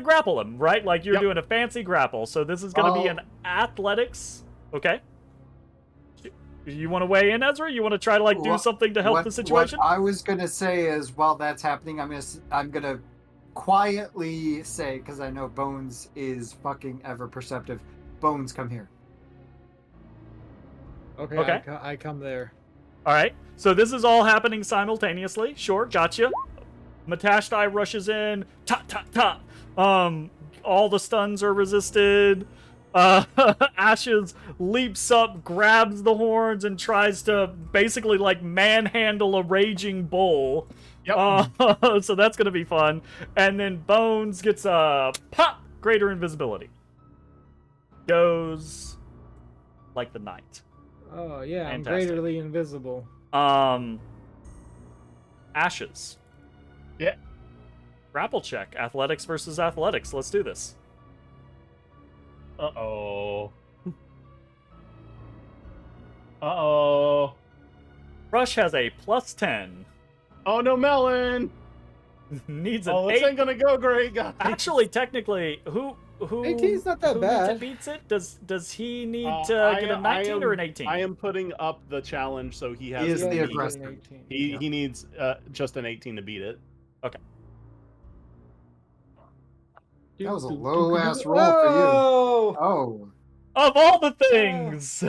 grapple him, right? Like you're Yep. doing a fancy grapple. So this is going to be Oh. an athletics. Okay. You want to weigh in, Ezra? You want to try to like do Wha- something to help the situation? What I was gonna say is, while that's happening, I'm gonna quietly say, because I know Bones is fucking ever perceptive. Bones, come here. Okay, Okay. I come there. All right. So this is all happening simultaneously. Sure, gotcha. Matashtai rushes in. Ta ta ta. All the stuns are resisted. Ashes leaps up, grabs the horns, and tries to basically like manhandle a raging bull. Yep. So that's gonna be fun. And then Bones gets a pop, greater invisibility. Goes like the knight. Oh yeah, Fantastic. I'm greaterly invisible. Ashes. Yeah. Grapple check. Athletics versus athletics. Let's do this. Uh-oh. Uh-oh. Rush has a +10. Oh, no melon! Needs an Oh, this 8. ain't gonna go great, guys. Actually, technically, who 18's not that who bad. beats it? Does he need Uh, to I- get a I 19 am- or an 18? I am putting up the challenge, so he has He is to the beat- aggressor. He needs just an 18 to beat it. That was a low ass roll for you. Oh! Oh, Of all the things.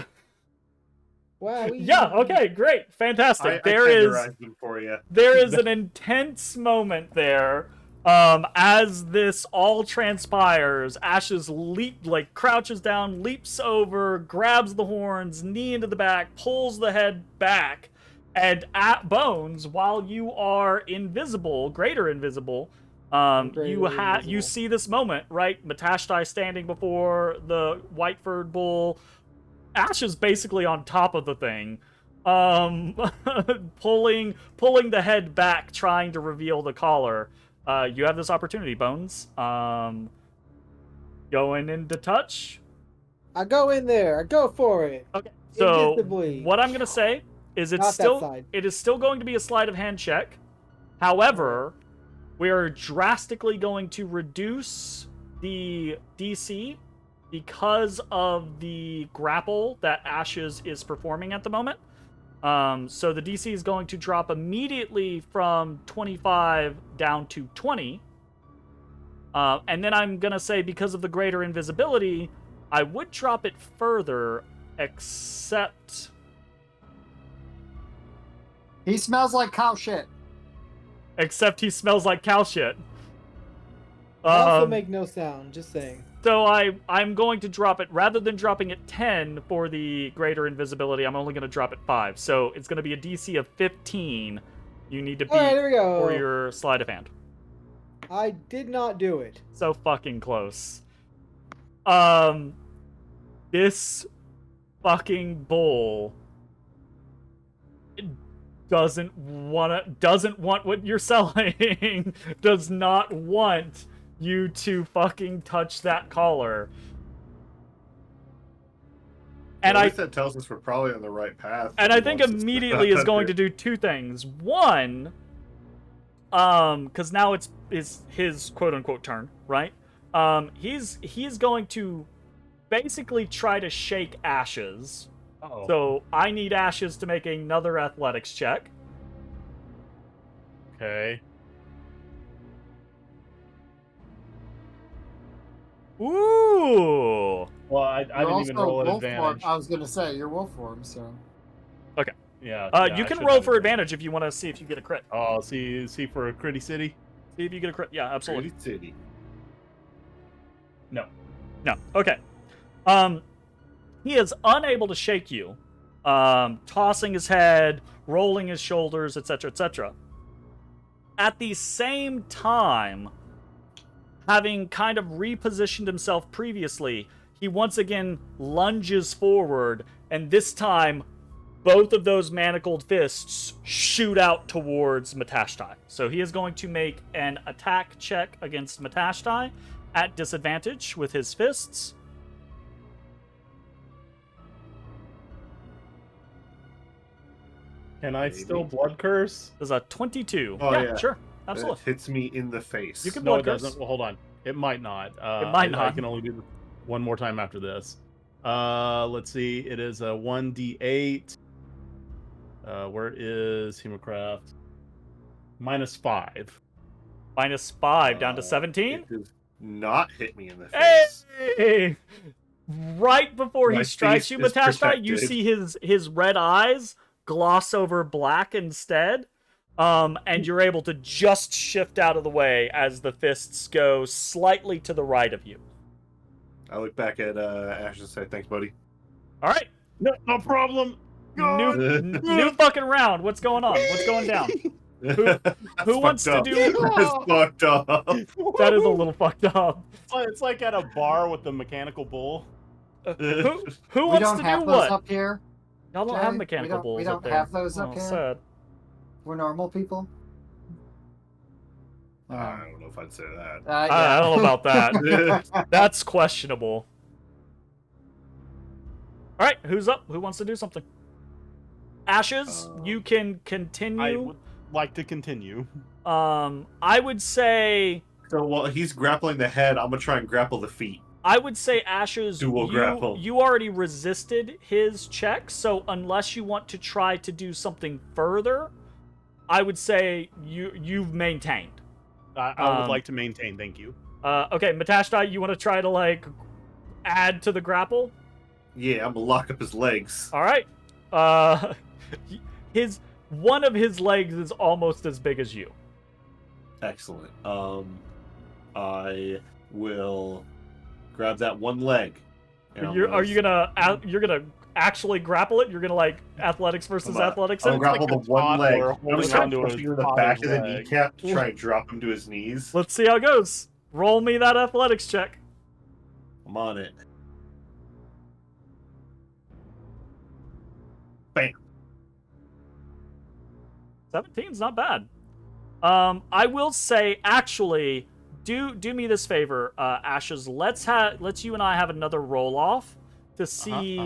Wow. Yeah, okay, great. Fantastic. I There is tenderized them for you. there is an intense moment there. As this all transpires, Ashes crouches down, leaps over, grabs the horns, knee into the back, pulls the head back, and at Bones, while you are invisible, greater invisible, you see this moment, right? Matashtai standing before the white-furred bull, Ashes basically on top of the thing, pulling the head back, trying to reveal the collar. You have this opportunity, Bones. Going into touch. I go in there. I go for it. Okay. So Invisibly. what I'm gonna say is it's Not that still side. it is still going to be a sleight of hand check. However, we are drastically going to reduce the DC because of the grapple that Ashes is performing at the moment. So the DC is going to drop immediately from 25 down to 20. And then I'm going to say, because of the greater invisibility, I would drop it further, except... He smells like cow shit. Except he smells like cow shit. I also make no sound, just saying. So I'm going to drop it, rather than dropping it 10 for the greater invisibility, I'm only going to drop it 5. So it's going to be a DC of 15 you need to beat Alright, there we go. for your sleight of hand. I did not do it. So fucking close. This fucking bull doesn't want what you're selling. Does not want you to fucking touch that collar. And At least that tells us we're probably on the right path. And He I think wants us to immediately not is going under- to do two things. One, because now it's his quote unquote turn, right? He's going to basically try to shake Ashes. Uh-oh. So I need Ashes to make another athletics check. Okay. Ooh. Well, I You're didn't even also roll an wolf form. advantage. I was gonna say you're wolf form, so Yeah. You can roll for advantage if you want to see if you get a crit. Oh, see for a Critty City? See if you get a crit. Yeah, absolutely. Pretty City. No. No. Okay. He is unable to shake you, tossing his head, rolling his shoulders, etc., etc. At the same time, having kind of repositioned himself previously, he once again lunges forward, and this time, both of those manacled fists shoot out towards Matashtai. So he is going to make an attack check against Matashtai at disadvantage with his fists. Can I Maybe. still blood curse? There's a 22. Oh, yeah. Sure. That Absolutely. hits me in the face. You can No, blood it curse. doesn't. Well, hold on. It might not. It might I not. can only do this one more time after this. Let's see. It is a 1d8. Where is Hemocraft? -5. -5 down to 17. It does not hit me in the face. Hey! Right before he My strikes face you, is Matashtai, you protected. see his red eyes gloss over black instead. And you're able to just shift out of the way as the fists go slightly to the right of you. I look back at Ash and say, "Thanks, buddy." All right, No problem. new fucking round. What's going on? What's going down? Who wants to do? That's fucked up. That is a little fucked up. It's like at a bar with the mechanical bull. Who we wants don't to have do those what? up here. Y'all don't Jay, have we mechanical don't- bulls we up don't there. have those up Oh, here? sad. We're normal people. I don't know if I'd say that. I don't know about that. That's questionable. All right, who's up? Who wants to do something? Ashes, you can I continue. would like to continue. I would say So while he's grappling the head, I'm gonna try and grapple the feet. Ashes, Dual grapple. you already resisted his check, so unless you want to try to do something further, I would say you've maintained. I would like to maintain. Thank you. Okay, Matashtai, you want to try to like add to the grapple? Yeah, I'm gonna lock up his legs. All right. One of his legs is almost as big as you. Excellent. I will grab that one leg. and I'm Are you gonna actually grapple it? You're gonna like athletics versus athletics? I'll it? grapple like the a one leg. toddler I'm holding just trying to onto push his you in the back of the father's leg. kneecap to try and drop him to his knees. Let's see how it goes. Roll me that athletics check. I'm on it. Bam. 17's not bad. I will say, actually, do me this favor, Ashes. Let's you and I have another roll off to see.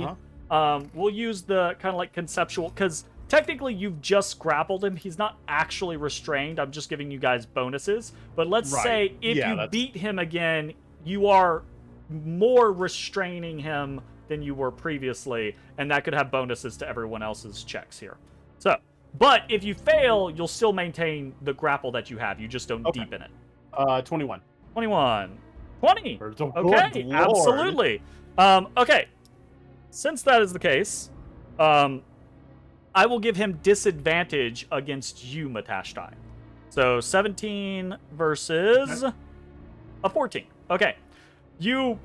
Uh-huh. We'll use the kind of like conceptual, because technically you've just grappled him. He's not actually restrained. I'm just giving you guys bonuses. But let's Right. say if Yeah, you that's- beat him again, you are more restraining him than you were previously, and that could have bonuses to everyone else's checks here. So, but if you fail, you'll still maintain the grapple that you have. You just don't Okay. deepen it. 21. 21. 20. Or- Good Okay, Lord. absolutely. Okay. Since that is the case, I will give him disadvantage against you, Matashtai. So 17 versus a 14. Okay. You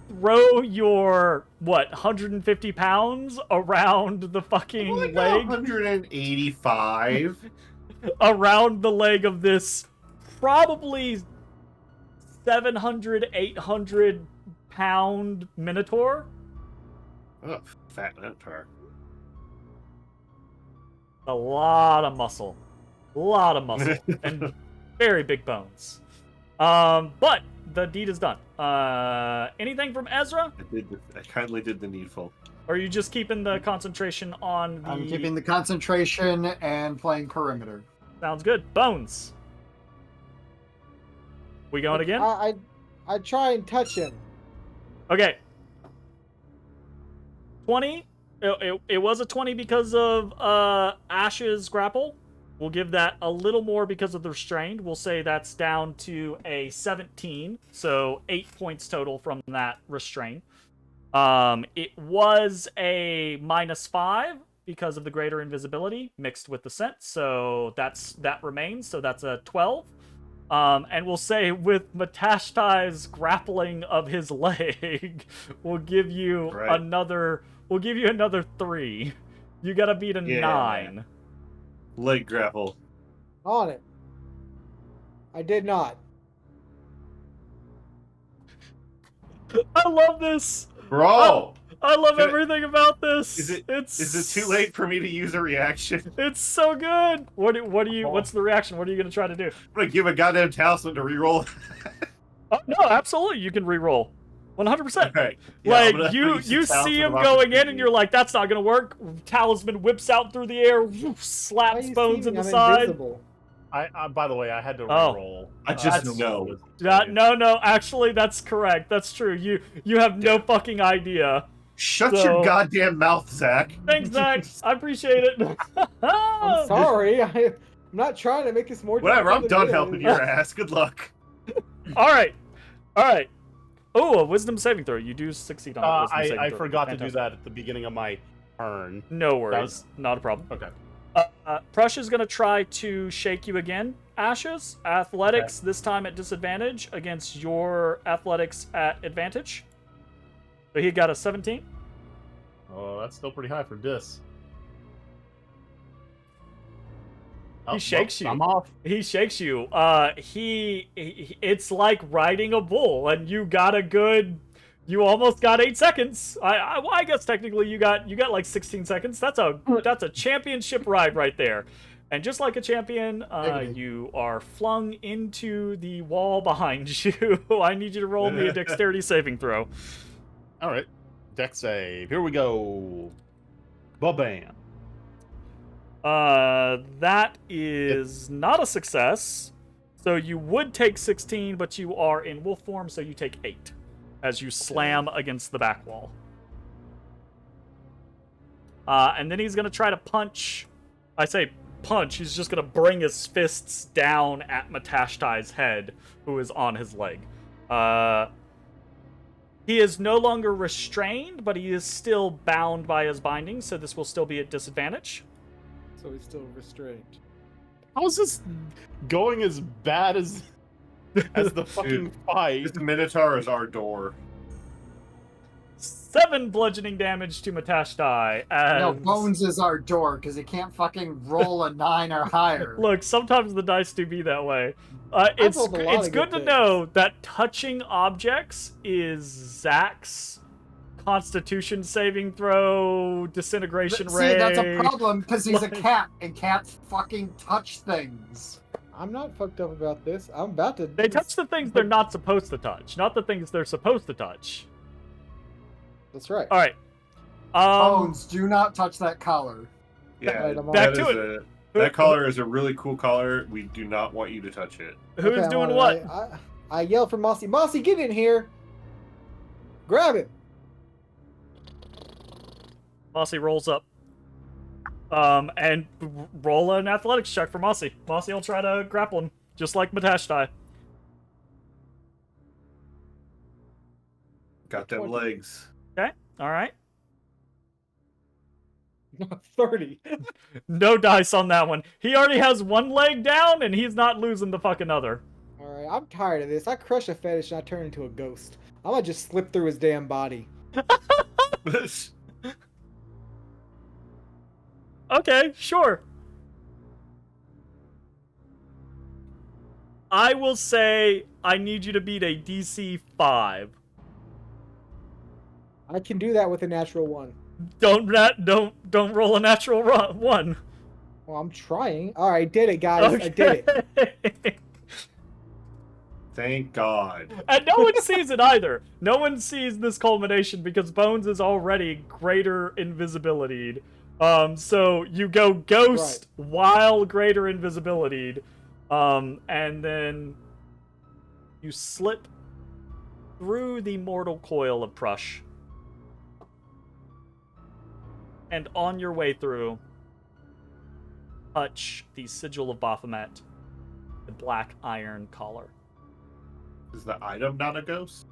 throw your, 150 pounds around the fucking Like leg? 185. Around the leg of this probably 700, 800 pound minotaur. Oh, fat minotaur. A lot of muscle. And very big bones. But the deed is done. Anything from Ezra? I kindly did the needful. Or are you just keeping the concentration on the... I'm keeping the concentration and playing perimeter. Sounds good. Bones. We going again? I try and touch him. Okay. 20. It was a 20 because of Ash's grapple. We'll give that a little more because of the restrained. We'll say that's down to a 17. So 8 points total from that restraint. It was a -5 because of the greater invisibility mixed with the scent. So that remains. So that's a 12. And we'll say with Matashtai's grappling of his leg, we'll give you another 3. You gotta beat a 9. Leg grapple. On it. I did not. I love this. Bro! I love Can I- everything about this. Is it It's too late for me to use a reaction? It's so good. What's the reaction? What are you gonna try to do? I'm gonna give a goddamn talisman to reroll. Oh, no, absolutely, you can re-roll. 100%. Okay. Yeah, I'm Like gonna you use the see talisman him of going in, and opportunity. you're like, "That's not gonna work." Talisman whips out through the air, woof, Why slaps you Bones see in me? the I'm side. invisible. I by the way, I had to Oh. re-roll. I just That's- know. No, actually, that's correct. That's true. You have no fucking idea. Shut So- your goddamn mouth, Zach. Thanks, Zach. I appreciate it. I'm sorry. I'm not trying to make this more. Whatever, I'm difficult done than helping it is. your ass. Good luck. All right. Oh, a wisdom saving throw. You do succeed on a wisdom saving I throw. forgot to do Fantastic. that at the beginning of my turn. No worries. was- Not a problem. Okay. Prush is going to try to shake you again, Ashes. Athletics, this time at disadvantage against your athletics at advantage. So he got a 17. Oh, that's still pretty high for Dis. He shakes you. I'm off. He shakes you. It's like riding a bull, and you almost got 8 seconds. I guess technically you got like 16 seconds. That's a championship ride right there. And just like a champion, you are flung into the wall behind you. I need you to roll me a dexterity saving throw. All right. Dex save. Here we go. Ba-bam. That is not a success. So you would take 16, but you are in wolf form, so you take 8 as you slam against the back wall. And then he's going to try to punch. I say punch. He's just going to bring his fists down at Matashtai's head, who is on his leg. He is no longer restrained, but he is still bound by his binding, so this will still be at disadvantage. So he's still restrained. How is this going as bad as the fucking fight? This Minotaur is our door. 7 bludgeoning damage to Matashtai. No, As... Bones is our door because he can't fucking roll a 9 or higher. Look, sometimes the dice do be that way. It's rolled a lot it's of good good to know that touching objects is Zach's Constitution saving throw, disintegration ray. See, that's a problem because he's a cat and cats fucking touch things. I'm not fucked up about this. I'm about to. They touch the things they're not supposed to touch, not the things they're supposed to touch. That's right. All right. Bones, do not touch that collar. Yeah, Alright, I'm on. Back that to is it. that collar is a really cool collar. We do not want you to touch it. Who's Okay, I'm doing on it. what? I yell for Mossy. Mossy, get in here! Grab him! Mossy rolls up. And roll an athletics check for Mossy. Mossy will try to grapple him, just like Matashtai. Got them 20. legs. Okay, alright. 30. No dice on that one. He already has one leg down, and he's not losing the fucking other. Alright, I'm tired of this. I crush a fetish and I turn into a ghost. I'm gonna just slip through his damn body. Okay, sure. I will say I need you to beat a DC 5. I can do that with a natural 1. Don't roll a natural one. Well, I'm trying. Alright, did it, guys. Okay. I did it. Thank God. And no one sees it either. No one sees this culmination because Bones is already greater invisibility. So you go ghost while greater invisibility. And then you slip through the mortal coil of Prush. And on your way through, touch the sigil of Baphomet, the black iron collar. Is the item not a ghost?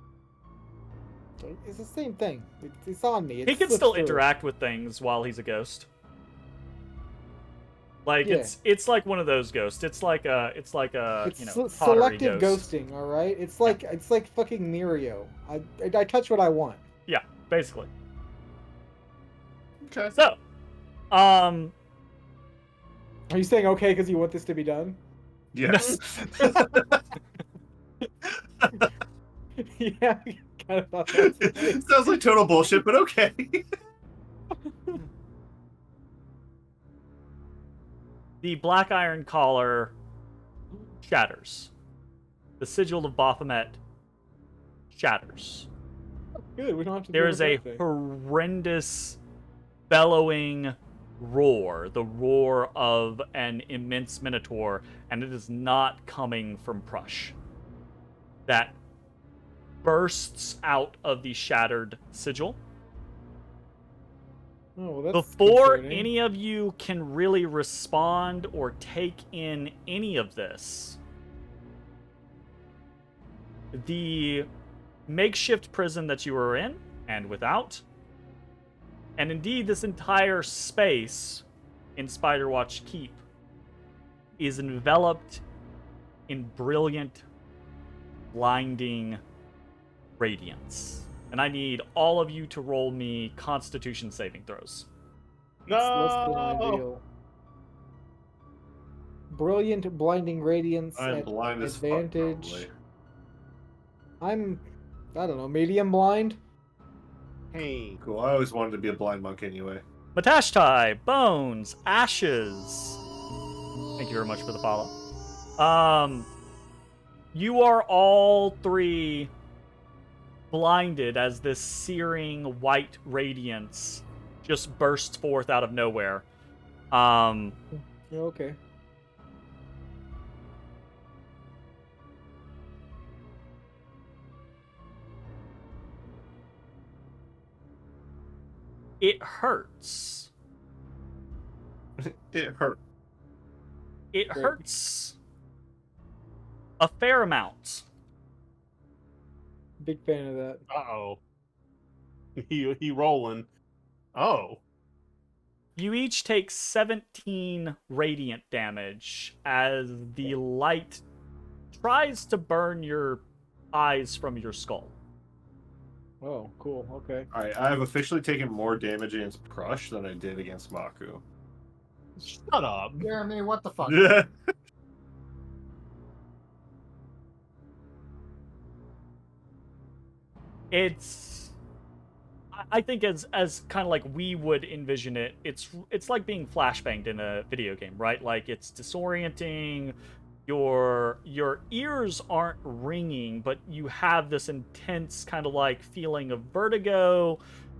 It's the same thing. It's on me. He can still interact with things while he's a ghost. Like Yeah. it's like one of those ghosts. It's like a It's pottery selective ghost. ghosting, all right. It's like fucking Mirio. I touch what I want. Yeah, basically. Okay. So, Are you saying okay because you want this to be done? Yes. Yeah, I kind of thought that was the case. Sounds like total bullshit, but okay. the black iron collar shatters. The sigil of Baphomet shatters. Good, we don't have to. There do is the a thing. horrendous bellowing roar, the roar of an immense minotaur, and it is not coming from Prush. That bursts out of the shattered sigil. Oh, well, that's Before concerning. any of you can really respond or take in any of this, the makeshift prison that you were in and without, and indeed this entire space in Spiderwatch Keep, is enveloped in brilliant, blinding radiance. And I need all of you to roll me Constitution saving throws. It's less than No. ideal. Brilliant, blinding radiance I'm at blind as fuck, advantage. probably. I don't know, medium blind. Hey. Cool. I always wanted to be a blind monk anyway. Matashtai, Bones, Ashes. Thank you very much for the follow. You are all three blinded as this searing white radiance just bursts forth out of nowhere. Yeah, okay. It hurts. It hurt. It Great. hurts a fair amount. Big fan of that. Uh-oh. He rolling. Oh. You each take 17 radiant damage as the light tries to burn your eyes from your skull. Oh, cool. Okay. Alright, I have officially taken more damage against Prush than I did against Maku. Shut up. Jeremy, what the fuck? Yeah. It's, I think as kind of like we would envision it, it's like being flashbanged in a video game, right? Like it's disorienting. Your ears aren't ringing, but you have this intense kind of like feeling of vertigo.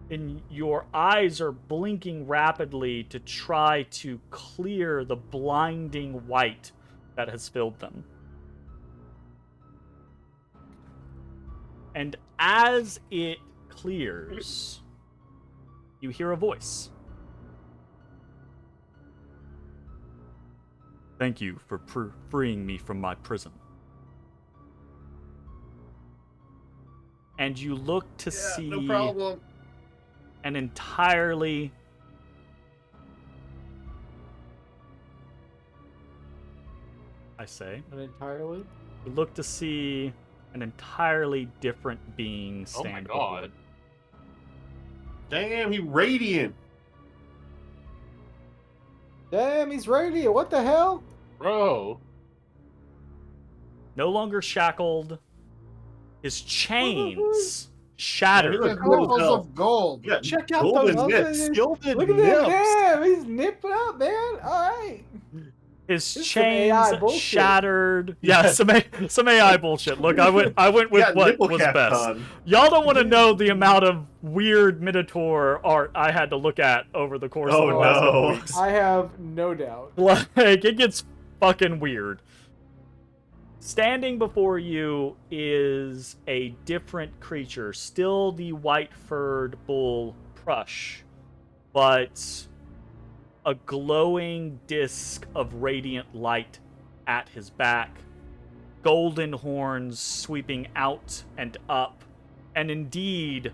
and your eyes are blinking rapidly to try to clear the blinding white that has filled them. And as it clears, you hear a voice. Thank you for freeing me from my prison. And you look to see no problem. an entirely Entirely? you look to see an entirely different being Oh my stand God. before you. Damn, he radiant. Damn, he's radiant. What the hell? Bro. No longer shackled. His chains Yeah, shattered. he The looks cool as nipples hell. of gold. Yeah, Check out golden those nips. gilded Look at nips. that. Damn, he's nipping up, man. All right. His This is some AI chains bullshit. shattered. Yeah, some AI bullshit. Look, I went with Yeah, what nipple was cap best. on. Y'all don't want to know the amount of weird Minotaur art I had to look at over the course Oh, of the last couple no. weeks. I have no doubt. Like, it gets fucking weird. Standing before you is a different creature, still the white-furred bull Prush, but a glowing disc of radiant light at his back, golden horns sweeping out and up, and indeed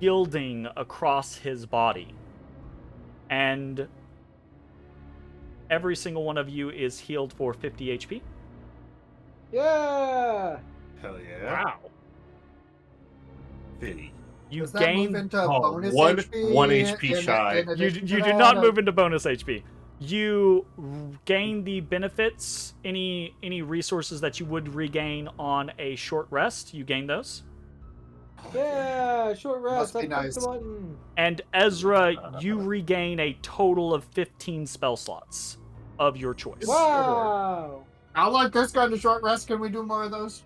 gilding across his body. And every single one of you is healed for 50 HP. Yeah. Hell yeah. Wow. 50. You Does that gain move into Oh, bonus one HP? HP shy. in you addition to do that, not or- move into bonus HP. You gain the benefits, any resources that you would regain on a short rest. You gain those. Yeah. Short rest. Must be I clicked nice. the button. And Ezra, you regain a total of 15 spell slots of your choice. Wow. I like this kind of short rest. Can we do more of those?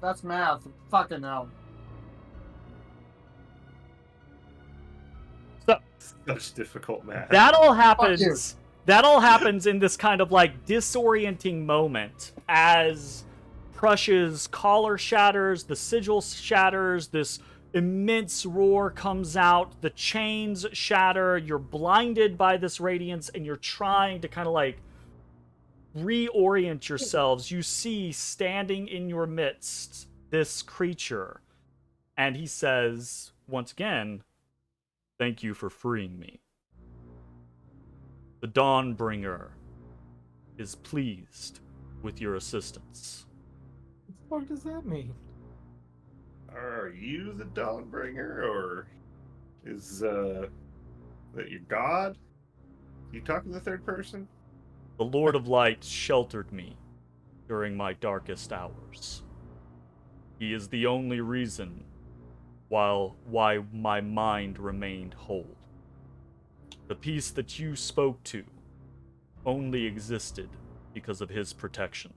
That's math. Fucking hell. Such difficult math. That all you. happens. That all happens in this kind of like disorienting moment as Prush's collar shatters, the sigil shatters, this immense roar comes out, the chains shatter, you're blinded by this radiance, and you're trying to kind of like reorient yourselves. You see standing in your midst this creature, and he says once again, "Thank you for freeing me. The Dawnbringer is pleased with your assistance." What does that mean? Are you the Dawnbringer, or is that your god? You talking to the third person? The Lord of Light sheltered me during my darkest hours. He is the only reason why my mind remained whole. The peace that you spoke to only existed because of his protection.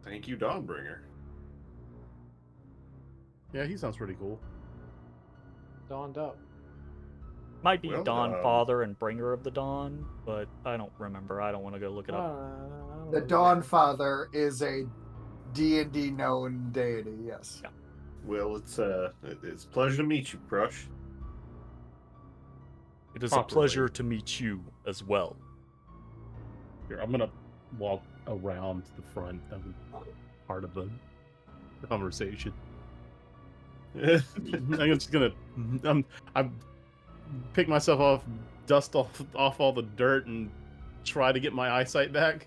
Thank you, Dawnbringer. Yeah, he sounds pretty cool. Dawned up. Might be Well, Dawn Father and Bringer of the Dawn, but I don't remember. I don't want to go look it up. The Dawn Father is a D&D known deity. Yes. Yeah. Well, it's a pleasure to meet you, Prush. It is Properly. a pleasure to meet you as well. Here, I'm gonna walk around the front of part of the conversation. I'm just gonna I pick myself off, dust off all the dirt, and try to get my eyesight back.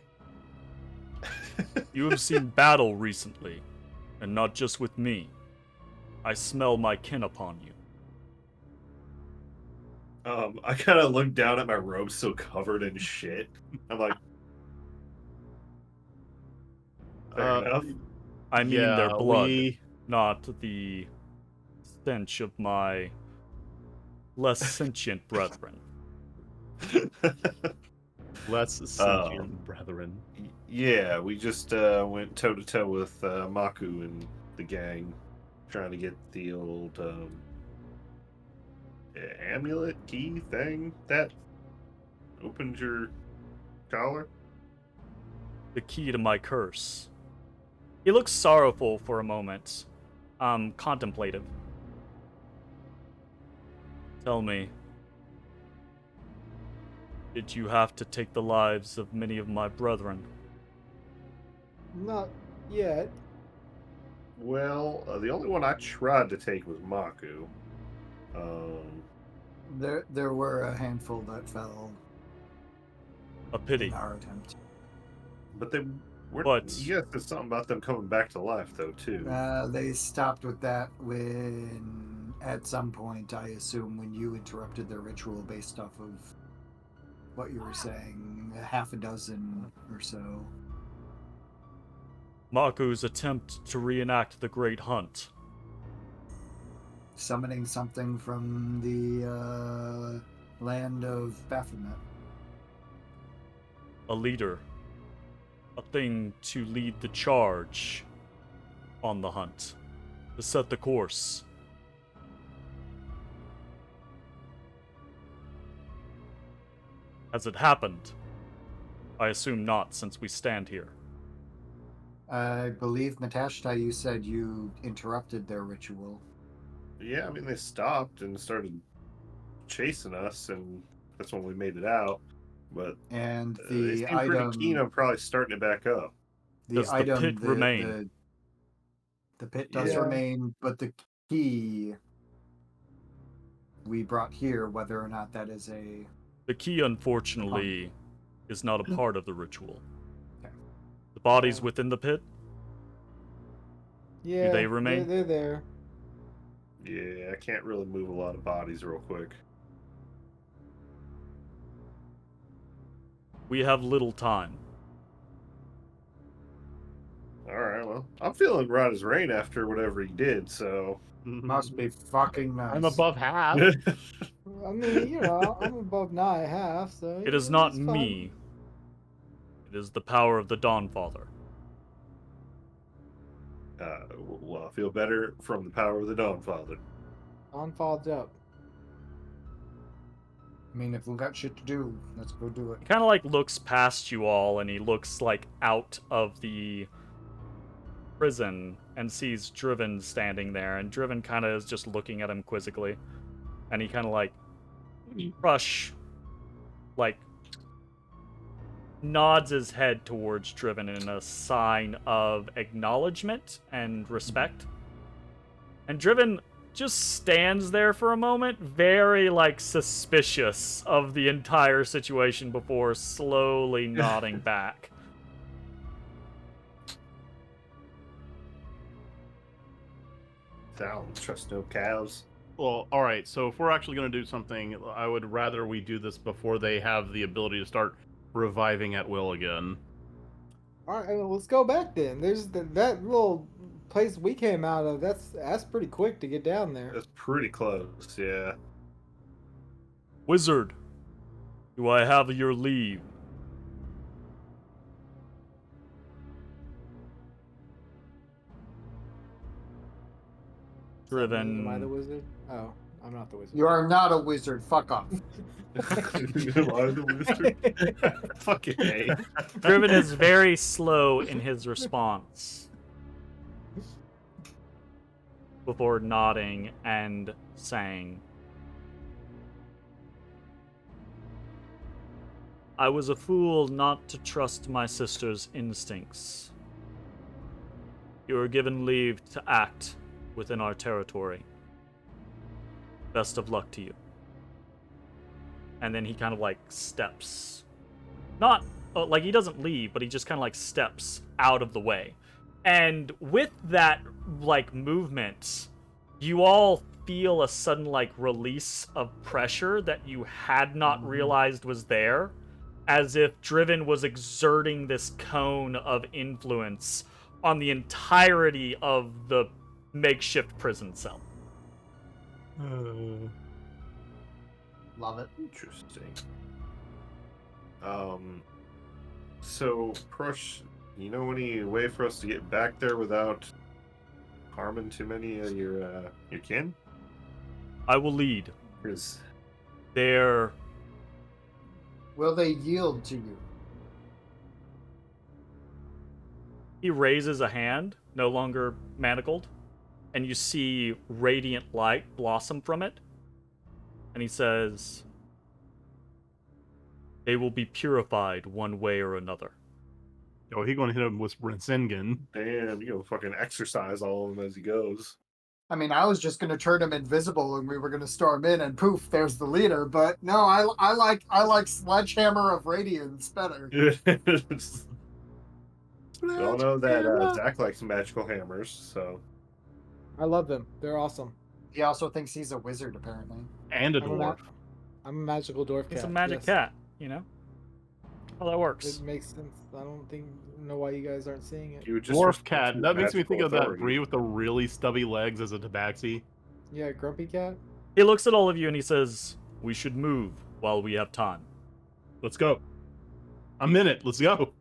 You have seen battle recently, and not just with me. I smell my kin upon you. I kind of look down at my robe, so covered in shit. I'm like, fair enough. I mean yeah, their blood, we- not the stench of my less sentient brethren. less sentient brethren. Yeah, we just went toe to toe with Maku and the gang, trying to get the old amulet key thing that opened your collar. The key to my curse. He looks sorrowful for a moment, contemplative. Tell me, did you have to take the lives of many of my brethren? Not yet. Well, the only one I tried to take was Maku. There were a handful that fell A pity. in our attempt. But they were. But- You guys said something about them coming back to life, though, too. They stopped with that when, at some point, I assume, when you interrupted their ritual based off of what you were saying, half a dozen or so. Maku's attempt to reenact the Great Hunt. Summoning something from the land of Baphomet. A leader. A thing to lead the charge on the hunt. To set the course. Has it happened? I assume not, since we stand here. I believe, Matashtai, you said you interrupted their ritual. Yeah, I mean, they stopped and started chasing us, and that's when we made it out. But And they the seem pretty item, keen on probably starting it back up. Does the pit remain? The pit does Yeah. remain, but the key we brought here, whether or not that is a... The key, unfortunately, is not a part of the ritual. Okay. The bodies within the pit? Yeah, they remain? They're there. Yeah, I can't really move a lot of bodies real quick. We have little time. Alright, well, I'm feeling right as rain after whatever he did, so... Must be fucking nice. I'm above half. I mean, you know, I'm above 9.5, so It is not me. It is the power of the Dawnfather. Well, I feel better from the power of the Dawnfather. On followed up. I mean, if we've got shit to do, let's go do it. He kind of like looks past you all, and he looks like out of the prison and sees Driven standing there, and Driven kind of is just looking at him quizzically, and he kind of like nods his head towards Driven in a sign of acknowledgement and respect. And Driven just stands there for a moment, very like suspicious of the entire situation before slowly nodding back. I don't trust no cows. Well, all right. So if we're actually going to do something, I would rather we do this before they have the ability to start reviving at will again. All right, well, let's go back then. There's that little place we came out of. That's pretty quick to get down there. That's pretty close, yeah. Wizard, do I have your leave? Driven. Am I the wizard? Oh, I'm not the wizard. You are not a wizard. Fuck off. Why the wizard? Fucking A. Driven is very slow in his response before nodding and saying, I was a fool not to trust my sister's instincts. You were given leave to act within our territory. Best of luck to you. And then he kind of like steps. Not like he doesn't leave, but he just kind of like steps out of the way. And with that like movement, you all feel a sudden like release of pressure that you had not realized was there, as if Driven was exerting this cone of influence on the entirety of the makeshift prison cell. Love it. Interesting. So, Prush, you know any way for us to get back there without harming too many of your kin? I will lead. 'Cause There. Will they yield to you? He raises a hand, no longer manacled, and you see radiant light blossom from it. And he says, "They will be purified one way or another." Oh, he gonna hit him with Rensengen. damn, you gonna fucking exercise all of them as he goes. I mean, I was just going to turn him invisible and we were going to storm in and poof, there's the leader. But no, I like Sledgehammer of Radiance better. We all know that Zach likes magical hammers, so I love them. They're awesome. He also thinks he's a wizard, apparently. And a I'm a, ma- dwarf. I'm a magical dwarf cat. It's a magic yes. cat, you know? How that works. It makes sense. I don't know why you guys aren't seeing it. you would just Dwarf respect cat. his That makes me think magical of that authority. breed with the really stubby legs as a tabaxi. Yeah, grumpy cat. He looks at all of you and he says, "We should move while we have time." Let's go. A minute. Let's go.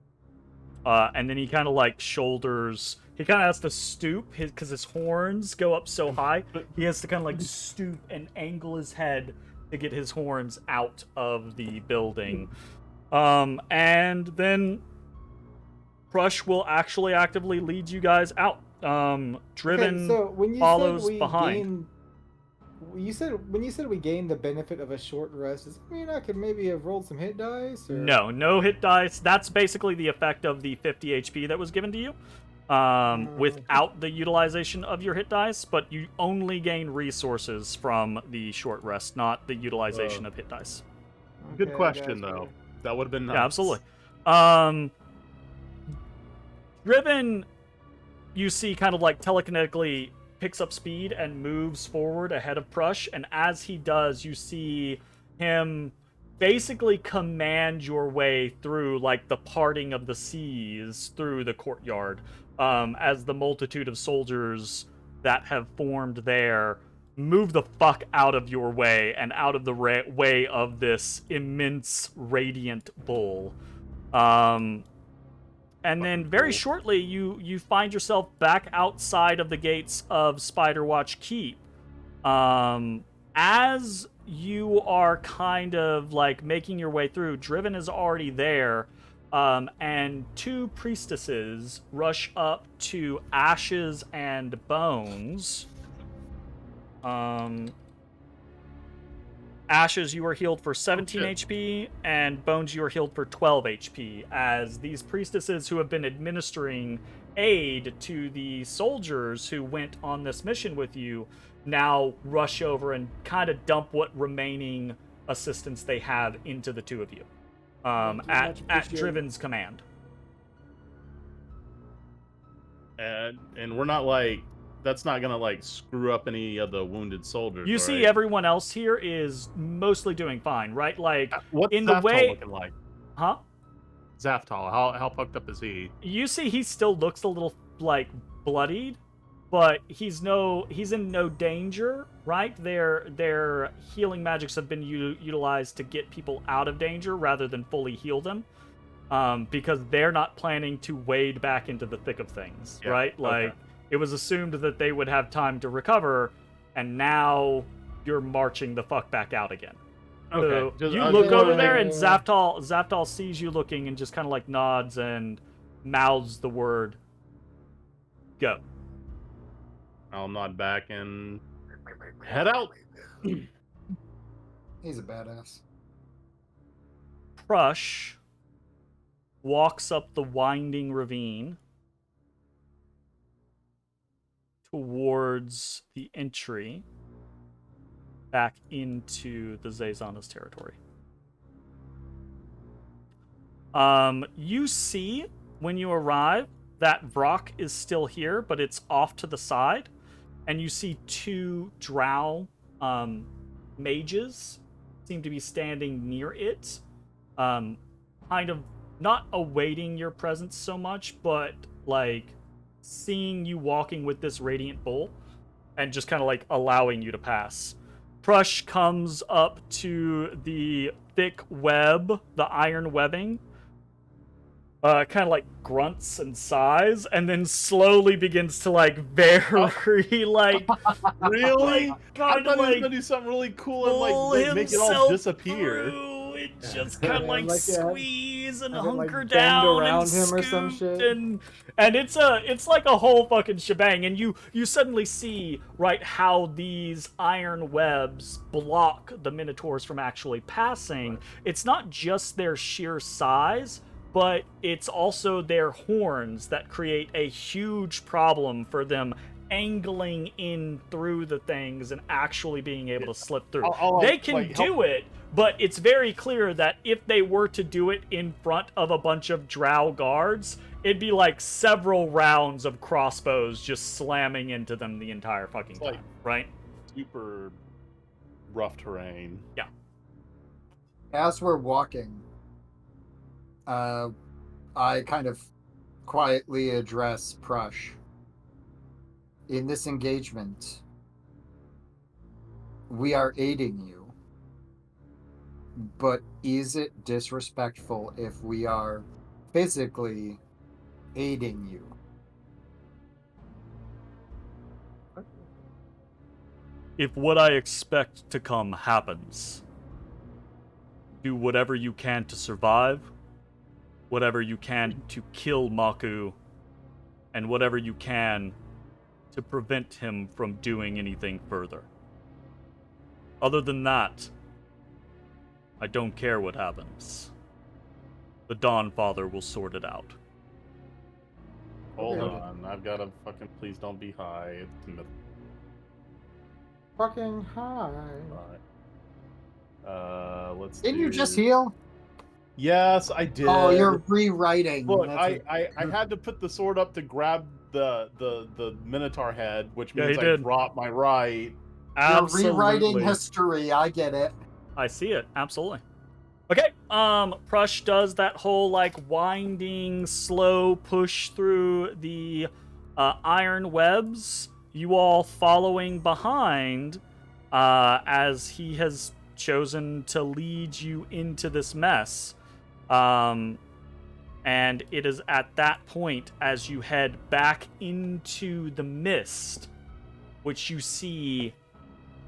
And then he kind of like shoulders. He kind of has to stoop because his horns go up so high. He has to kind of like stoop and angle his head to get his horns out of the building. And then Prush will actually actively lead you guys out. Driven Okay, so when you follows said we behind. when you said we gained the benefit of a short rest, does that mean I could maybe have rolled some hit dice? Or... No hit dice. That's basically the effect of the 50 HP that was given to you. Without the utilization of your hit dice, but you only gain resources from the short rest, not the utilization of hit dice. Good Okay, question, gotcha. though. That would have been nice. Yeah, absolutely. Driven, you see, kind of like telekinetically picks up speed and moves forward ahead of Prush, and as he does, you see him basically command your way through, like, the parting of the seas through the courtyard, as the multitude of soldiers that have formed there move the fuck out of your way and out of the way of this immense radiant bull. And then very shortly, you find yourself back outside of the gates of Spiderwatch Keep. As you are kind of like making your way through, Driven is already there, and two priestesses rush up to Ashes and Bones. Ashes, you are healed for 17 HP, and Bones, you are healed for 12 HP, as these priestesses who have been administering aid to the soldiers who went on this mission with you now rush over and kind of dump what remaining assistance they have into the two of you, Much at appreciated. Driven's command. And we're not like... That's not gonna, like, screw up any of the wounded soldiers, You see right? everyone else here is mostly doing fine, right? Like, What's in the Zaftal way- looking like? huh? Zaftal, how fucked up is he? You see he still looks a little, like, bloodied, but he's in no danger, right? Their healing magics have been utilized to get people out of danger rather than fully heal them, because they're not planning to wade back into the thick of things, Yeah, right? Like, it was assumed that they would have time to recover, and now you're marching the fuck back out again. So just- you I look just wanna over there, make- and Zaftal sees you looking and just kind of like nods and mouths the word, "Go." I'll nod back and head out. He's a badass. Prush walks up the winding ravine towards the entry back into the Zazana's territory. You see, when you arrive, that Vrock is still here, but it's off to the side, and you see two drow mages seem to be standing near it, kind of not awaiting your presence so much, but like seeing you walking with this radiant bull and just kind of like allowing you to pass. Prush comes up to the thick web, the iron webbing, kind of like grunts and sighs, and then slowly begins to like very like Really? like, I kind thought of he was like gonna do something really cool and pull like make it all himself disappear. through. It just kind of Yeah, like like, yeah, squeeze and have it, like, hunker bend down around and him or some scoot shit. and it's like a whole fucking shebang. And you suddenly see right how these iron webs block the minotaurs from actually passing. It's not just their sheer size, but it's also their horns that create a huge problem for them angling in through the things and actually being able to slip through. They can do it, but it's very clear that if they were to do it in front of a bunch of drow guards, it'd be like several rounds of crossbows just slamming into them the entire fucking time, right? Super rough terrain. Yeah. As we're walking, I kind of quietly address Prush. In this engagement, we are aiding you, but is it disrespectful if we are physically aiding you? If what I expect to come happens, do whatever you can to survive, whatever you can to kill Maku, and whatever you can to prevent him from doing anything further. Other than that, I don't care what happens. The Dawn Father will sort it out. Hold Okay. on, I've got to fucking please don't be high. It's mid- Fucking high. let's. Didn't you do- just heal? Yes, I did. Oh, you're rewriting. Look, That's I had to put the sword up to grab the Minotaur head, which Yeah, means he I did. dropped my right. You're rewriting history. I get it. I see it, absolutely. Okay, Prush does that whole like winding, slow push through the iron webs. You all following behind, as he has chosen to lead you into this mess. And it is at that point, as you head back into the mist, which you see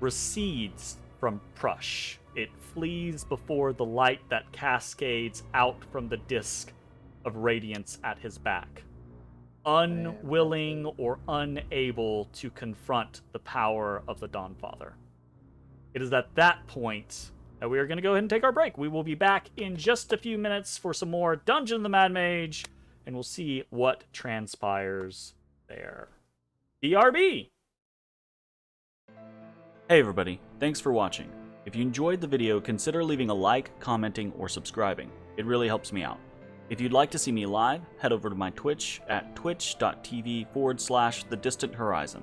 recedes from Prush. It flees before the light that cascades out from the disk of radiance at his back, unwilling or unable to confront the power of the Dawnfather. It is at that point that we are going to go ahead and take our break. We will be back in just a few minutes for some more Dungeon of the Mad Mage, and we'll see what transpires there. BRB! Hey everybody, thanks for watching. If you enjoyed the video, consider leaving a like, commenting, or subscribing. It really helps me out. If you'd like to see me live, head over to my Twitch at twitch.tv/thedistanthorizon.